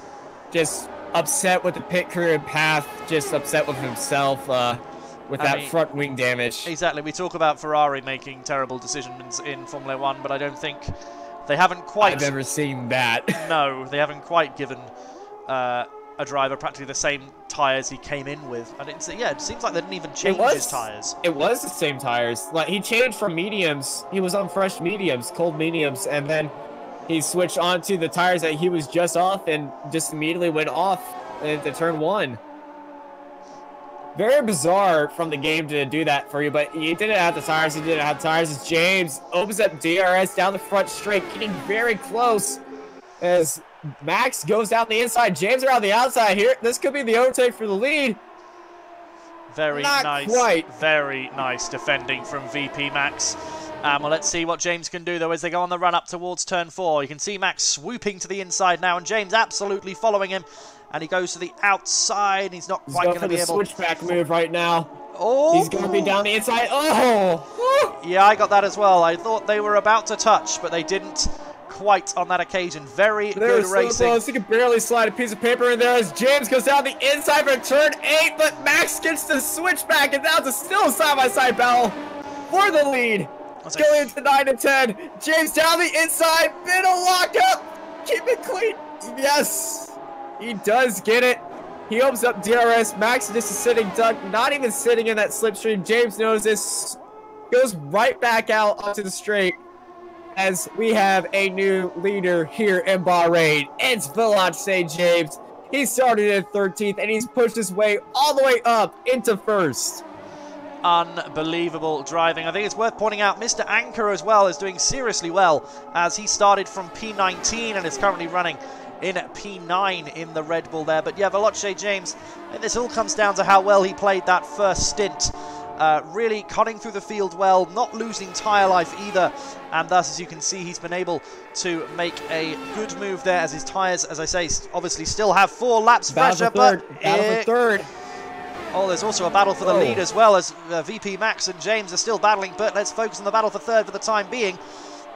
just upset with the pit crew, and Path just upset with himself with that front wing damage. Exactly. We talk about Ferrari making terrible decisions in Formula 1, but I don't think they haven't quite... I've never seen that. No, they haven't quite given a driver practically the same tyres he came in with. And it seems like they didn't even change his tyres. It was the same tyres. Like, he changed from mediums. He was on fresh mediums, cold mediums, and then he switched onto the tires that he was just off and just immediately went off into turn 1. Very bizarre from the game to do that for you, but he didn't have the tires. He didn't have the tires. As James opens up DRS down the front straight, getting very close as Max goes down the inside. James around the outside here. This could be the overtake for the lead. Very Not quite. Very nice defending from VP Max. Well, let's see what James can do, though, as they go on the run up towards turn 4. You can see Max swooping to the inside now, and James absolutely following him. And he goes to the outside. He's not quite going to be able... switchback move right now. Oh! He's going to be down the inside. Oh! Yeah, I got that as well. I thought they were about to touch, but they didn't quite on that occasion. Very good racing. So close. He could barely slide a piece of paper in there as James goes down the inside for turn 8, but Max gets the switchback, and now it's still a side-by-side battle for the lead. Going into 9 and 10. James down the inside. Bit of lockup. Keep it clean. Yes. He does get it. He opens up DRS. Max just is sitting duck, not even sitting in that slipstream. James knows this. Goes right back out onto the straight as we have a new leader here in Bahrain. It's Veloce James. He started at 13th, and he's pushed his way all the way up into 1st. unbelievable driving. I think it's worth pointing out Mr. Anchor as well is doing seriously well, as he started from P19 and is currently running in P9 in the Red Bull there. But yeah, Allflattious James, and this all comes down to how well he played that first stint. Really cutting through the field well, not losing tyre life either, and thus, as you can see, he's been able to make a good move there, as his tyres, as I say, obviously still have 4 laps fresher. Battle for third. Oh, there's also a battle for the lead as well, as VP Max and James are still battling, but let's focus on the battle for third for the time being,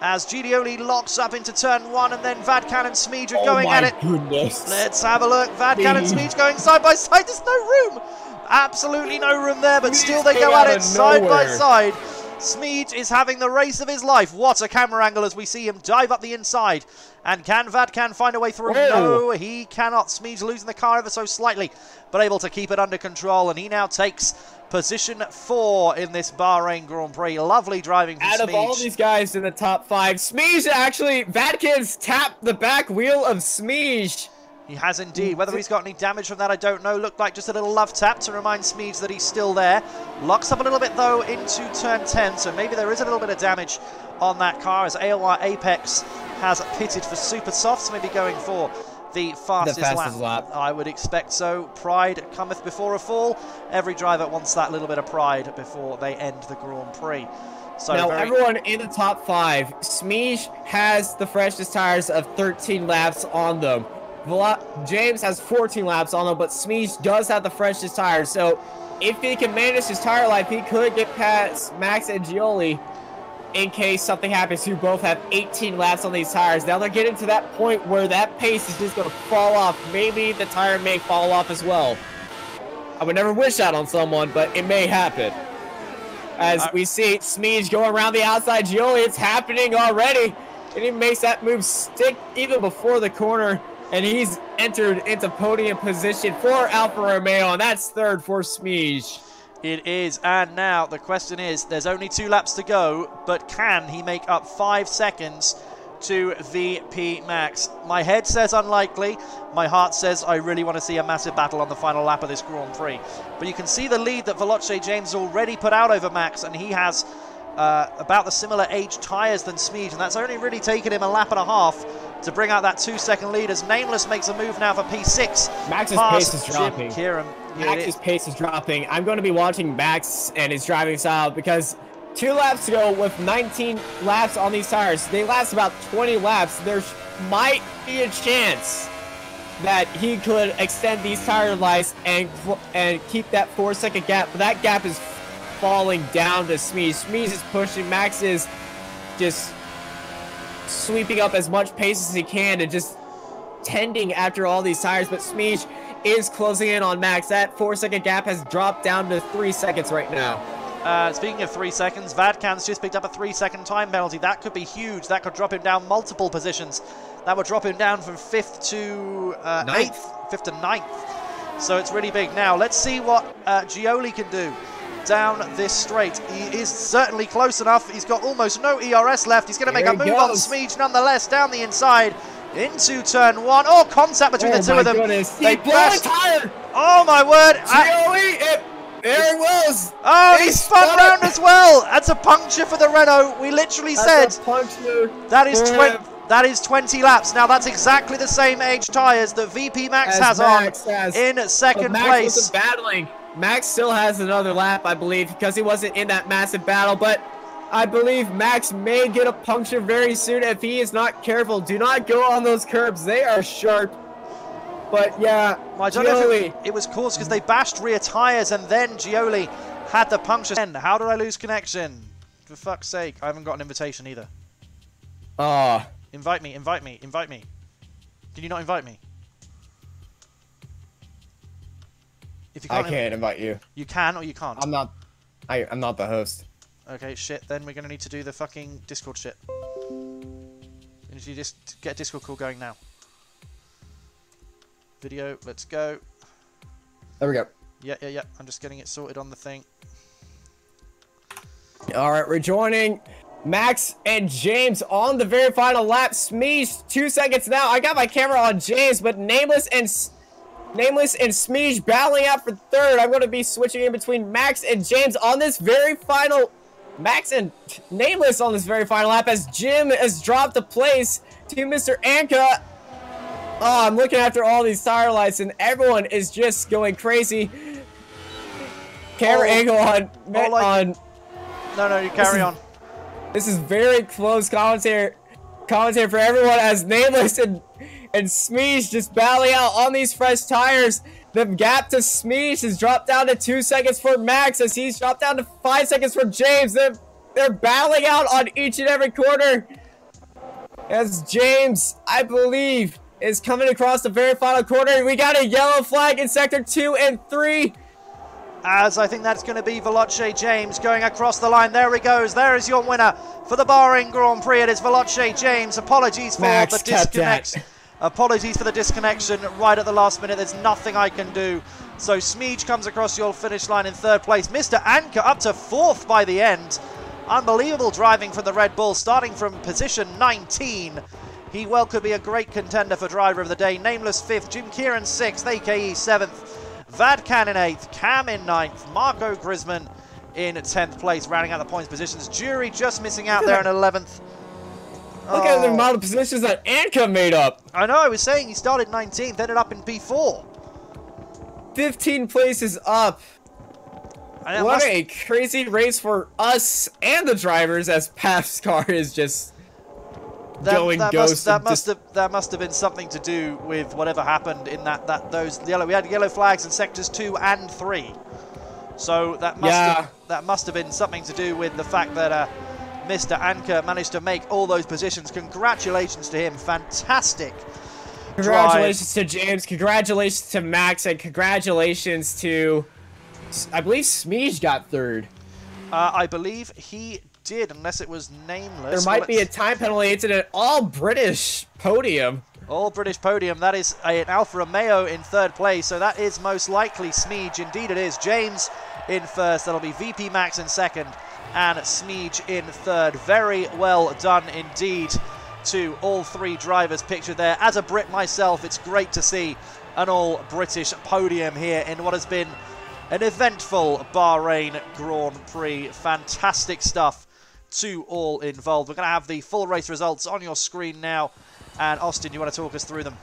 as Gideoli locks up into turn 1, and then Vadkan and Smeej are going at it. Goodness. Let's have a look. Vadkan and Smeej going side by side. There's no room. Absolutely no room there, but still they go at it side by side. Smeej is having the race of his life. What a camera angle as we see him dive up the inside. And can Vadkan find a way through? No, he cannot. Smeej losing the car ever so slightly, but able to keep it under control. And he now takes position 4 in this Bahrain Grand Prix. Lovely driving from Smeej. Out of all these guys in the top 5, Smeej actually, Vadkan's tapped the back wheel of Smeej. He has indeed. Whether he's got any damage from that, I don't know. Looked like just a little love tap to remind Smeej that he's still there. Locks up a little bit, though, into turn 10, so maybe there is a little bit of damage on that car, as AOR Apex has pitted for super softs, maybe going for the fastest lap. I would expect so. Pride cometh before a fall. Every driver wants that little bit of pride before they end the Grand Prix. So now, everyone in the top 5, Smeej has the freshest tires of 13 laps on them. James has 14 laps on him, but Smeej does have the freshest tires. So if he can manage his tire life, he could get past Max and Gioli in case something happens. Who both have 18 laps on these tires. Now they're getting to that point where that pace is just going to fall off. Maybe the tire may fall off as well. I would never wish that on someone, but it may happen. As we see Smeej go around the outside Gioli, it's happening already. And he makes that move stick even before the corner. And he's entered into podium position for Alfa Romeo, and that's third for Smeej. It is, and now the question is, there's only 2 laps to go, but can he make up 5 seconds to VP Max? My head says unlikely. My heart says I really want to see a massive battle on the final lap of this Grand Prix. But you can see the lead that Allflattious James already put out over Max, and he has about the similar age tyres than Smeej, and that's only really taken him a lap and a half to bring out that 2-second lead, as Nameless makes a move now for P6. Max's pace is dropping. Max's pace is dropping. I'm going to be watching Max and his driving style, because 2 laps to go with 19 laps on these tires. They last about 20 laps. There might be a chance that he could extend these tire lives and keep that 4-second gap, but that gap is falling down to Smeej. Smeej is pushing. Max is just sweeping up as much pace as he can and just tending after all these tires, but Smeej is closing in on Max. That 4-second gap has dropped down to 3 seconds right now. Speaking of 3 seconds, Vadkan's just picked up a 3-second time penalty. That could be huge. That could drop him down multiple positions. That would drop him down from 5th to 8th, 5th to 9th. So it's really big. Now, let's see what Gioli can do down this straight. He is certainly close enough. He's got almost no ERS left. He's going to make a move on Smeej nonetheless down the inside into turn 1. Oh, contact between the two of them. They blew a tire. Oh my word. Gioli, there it was. Oh, he spun round as well. That's a puncture for the Renault. We literally said that is 20 laps. Now that's exactly the same age tyres that VP Max has on in second place. Wasn't battling. Max still has another lap, I believe, because he wasn't in that massive battle, but I believe Max may get a puncture very soon if he is not careful. Do not go on those curbs. They are sharp. But yeah, I don't know if it was caused because they bashed rear tyres and then Gioli had the puncture. How did I lose connection? For fuck's sake, I haven't got an invitation either. Invite me, invite me, invite me. Can you not invite me? If you can't, I can't invite you. You can or you can't? I'm not the host. Okay, shit, then we're going to need to do the fucking Discord shit. We need to just get a Discord call going now. Video, let's go. There we go. Yeah. I'm just getting it sorted on the thing. All right, we're joining Max and James on the very final lap. Smeej, 2 seconds now. I got my camera on James, but Nameless and Nameless and Smeege battling out for third. I'm going to be switching in between Max and James on this very final... Max and Nameless on this very final lap as Jim has dropped the place to Mr. Anka. Oh, I'm looking after all these tire lights and everyone is just going crazy. Camera angle on... No, you carry on. This is very close commentary for everyone as Nameless and Smeege just battling out on these fresh tires. The gap to Smeege has dropped down to 2 seconds for Max as he's dropped down to 5 seconds for James. They're battling out on each and every corner as James, I believe, is coming across the very final corner. We got a yellow flag in sector 2 and 3. As I think that's going to be Veloce James going across the line. There he goes. There is your winner for the Bahrain Grand Prix. It is Veloce James. Apologies for the disconnection. Apologies for the disconnection right at the last minute. There's nothing I can do. So Smeege comes across your finish line in third place. Mr. Anka up to fourth by the end. Unbelievable driving from the Red Bull, starting from position 19. He well could be a great contender for driver of the day. Nameless fifth, Jim Kieran sixth, AKE seventh. Vadkan in 8th, Cam in 9th, Marco Grisman in 10th place, rounding out the points positions. Jury just missing out there in 11th. Look at the amount of positions that Anka made up. I know, I was saying he started 19th, ended up in P4. 15 places up. What a crazy race for us and the drivers as Paf's car is just... That must have been something to do with whatever happened in those yellow. We had yellow flags in sectors 2 and 3, so that must have been something to do with the fact that Mr. Anka managed to make all those positions. Congratulations to him! Fantastic. Congratulations to James. Congratulations to Max, and congratulations to, I believe Smeege got third. I believe he did, unless it was Nameless. There might be a time penalty. It's an all-British podium. All-British podium. That is an Alfa Romeo in third place, so that is most likely Smeege. Indeed it is. James in first. That'll be VP Max in second, and Smeege in third. Very well done indeed to all three drivers pictured there. As a Brit myself, it's great to see an all-British podium here in what has been an eventful Bahrain Grand Prix. Fantastic stuff to all involved. We're going to have the full race results on your screen now. And Austin, you want to talk us through them?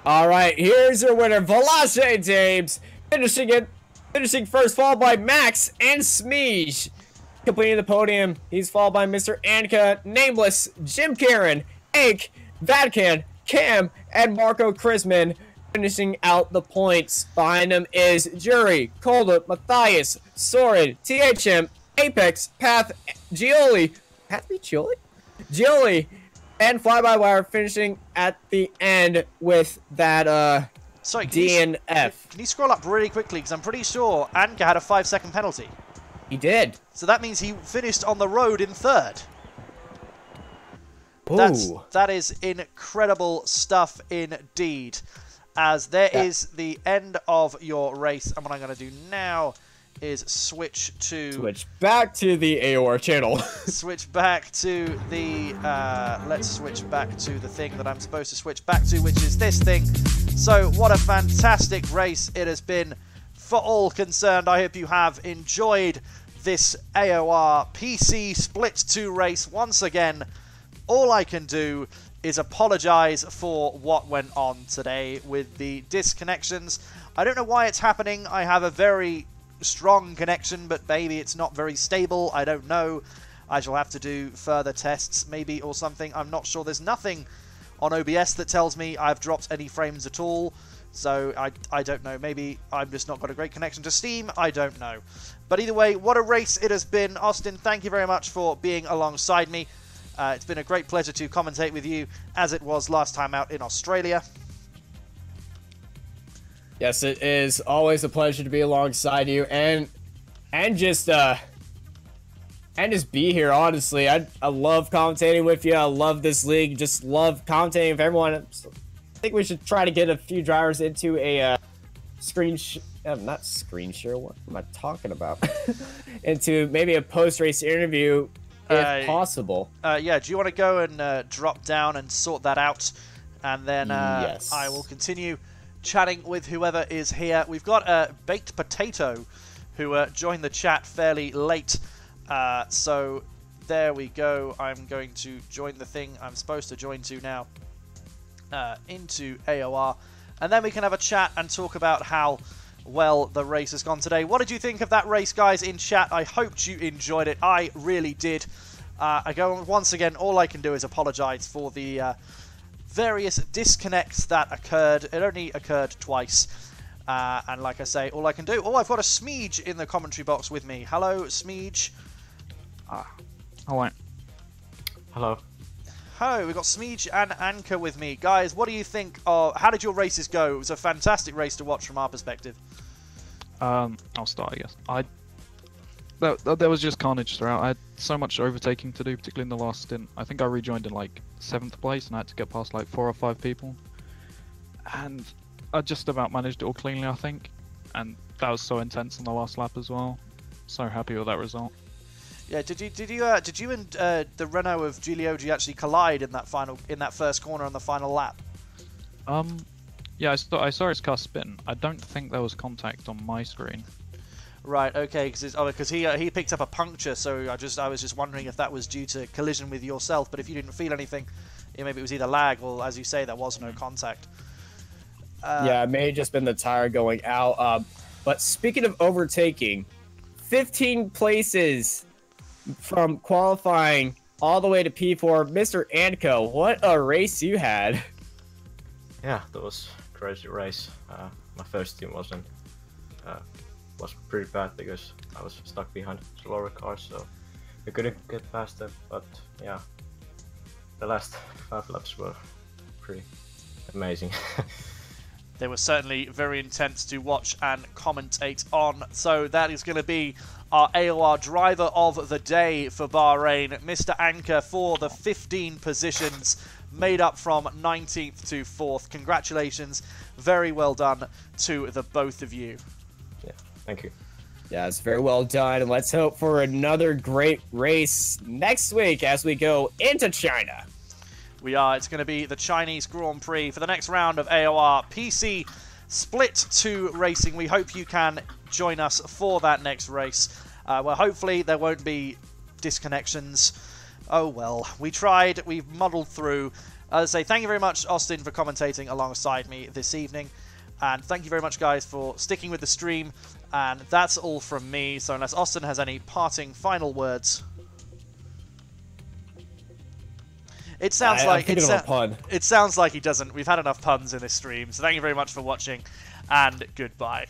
All right, here's your winner, Veloce James, finishing first, followed by Max and Smeege. Completing the podium, he's followed by Mr. Anka, Nameless, Jim Kieran, Ake, Vadkan, Cam, and Marco Krisman. Finishing out the points. Behind him is Jury, Calder, Matthias, Soren, THM, Apex, Path, Gioli, Gioli, and Fly-By-Wire finishing at the end with that Sorry, DNF. Can you scroll up really quickly, because I'm pretty sure Anka had a 5-second penalty. He did. So that means he finished on the road in third. Ooh. That is incredible stuff indeed. As there is the end of your race, and what I'm going to do now is switch back to the AOR channel. Switch back to the let's switch back to the thing that I'm supposed to switch back to, which is this thing. So what a fantastic race it has been for all concerned. I hope you have enjoyed this AOR PC Split 2 race. Once again, all I can do is apologize for what went on today with the disconnections. I don't know why it's happening. I have a very strong connection, but maybe it's not very stable. I don't know. I shall have to do further tests maybe or something. I'm not sure. There's nothing on OBS that tells me I've dropped any frames at all. So I don't know. Maybe I've just not got a great connection to Steam. I don't know. But either way, what a race it has been. Austin, thank you very much for being alongside me. It's been a great pleasure to commentate with you, as it was last time out in Australia. Yes, it is always a pleasure to be alongside you and just be here. Honestly, I love commentating with you. I love this league. Just love commentating with everyone. I think we should try to get a few drivers into a not screen share. What am I talking about? Into maybe a post-race interview. If possible. Yeah, do you want to go and drop down and sort that out? And then yes. I will continue chatting with whoever is here. We've got a Baked Potato who joined the chat fairly late. So there we go. I'm going to join the thing I'm supposed to join to now into AOR. And then we can have a chat and talk about how well the race has gone today. What did you think of that race, guys, in chat? I hoped you enjoyed it. I really did. Once again, all I can do is apologize for the various disconnects that occurred. It only occurred twice. And like I say, all I can do... Oh, I've got a Smeege in the commentary box with me. Hello, Smeege. Hello. Hello. Hello, we've got Smeege and Anchor with me. Guys, what do you think of... How did your races go? It was a fantastic race to watch from our perspective. I'll start, I guess. There was just carnage throughout. I had so much overtaking to do, particularly in the last stint. I think I rejoined in like 7th place and I had to get past like 4 or 5 people. And I just about managed it all cleanly, I think. And that was so intense in the last lap as well. So happy with that result. Yeah, did you and the Renault of Gigliogi actually collide in that first corner on the final lap? Yeah, I saw his car spin. I don't think there was contact on my screen. Right, okay, because he picked up a puncture, so I was just wondering if that was due to collision with yourself. But if you didn't feel anything, maybe it was either lag or, as you say, there was no contact. Yeah, it may have just been the tire going out. But speaking of overtaking, 15 places from qualifying all the way to P4, Mr. Anko, what a race you had. Yeah, that was a crazy race. My first team was pretty bad because I was stuck behind slower cars, so we couldn't get past them. But yeah, the last 5 laps were pretty amazing. They were certainly very intense to watch and commentate on. So that is going to be our AOR driver of the day for Bahrain, Mr. Anchor, for the 15 positions, made up from 19th to 4th. Congratulations. Very well done to the both of you. Yeah, thank you. Yeah, it's very well done. And let's hope for another great race next week as we go into China. We are. It's going to be the Chinese Grand Prix for the next round of AOR PC Split 2 Racing. We hope you can join us for that next race. Well, hopefully there won't be disconnections. Oh well, we tried. We've muddled through. As I say, thank you very much, Austin, for commentating alongside me this evening. And thank you very much, guys, for sticking with the stream. And that's all from me. So unless Austin has any parting final words... It sounds it sounds like he doesn't. We've had enough puns in this stream, so thank you very much for watching, and goodbye.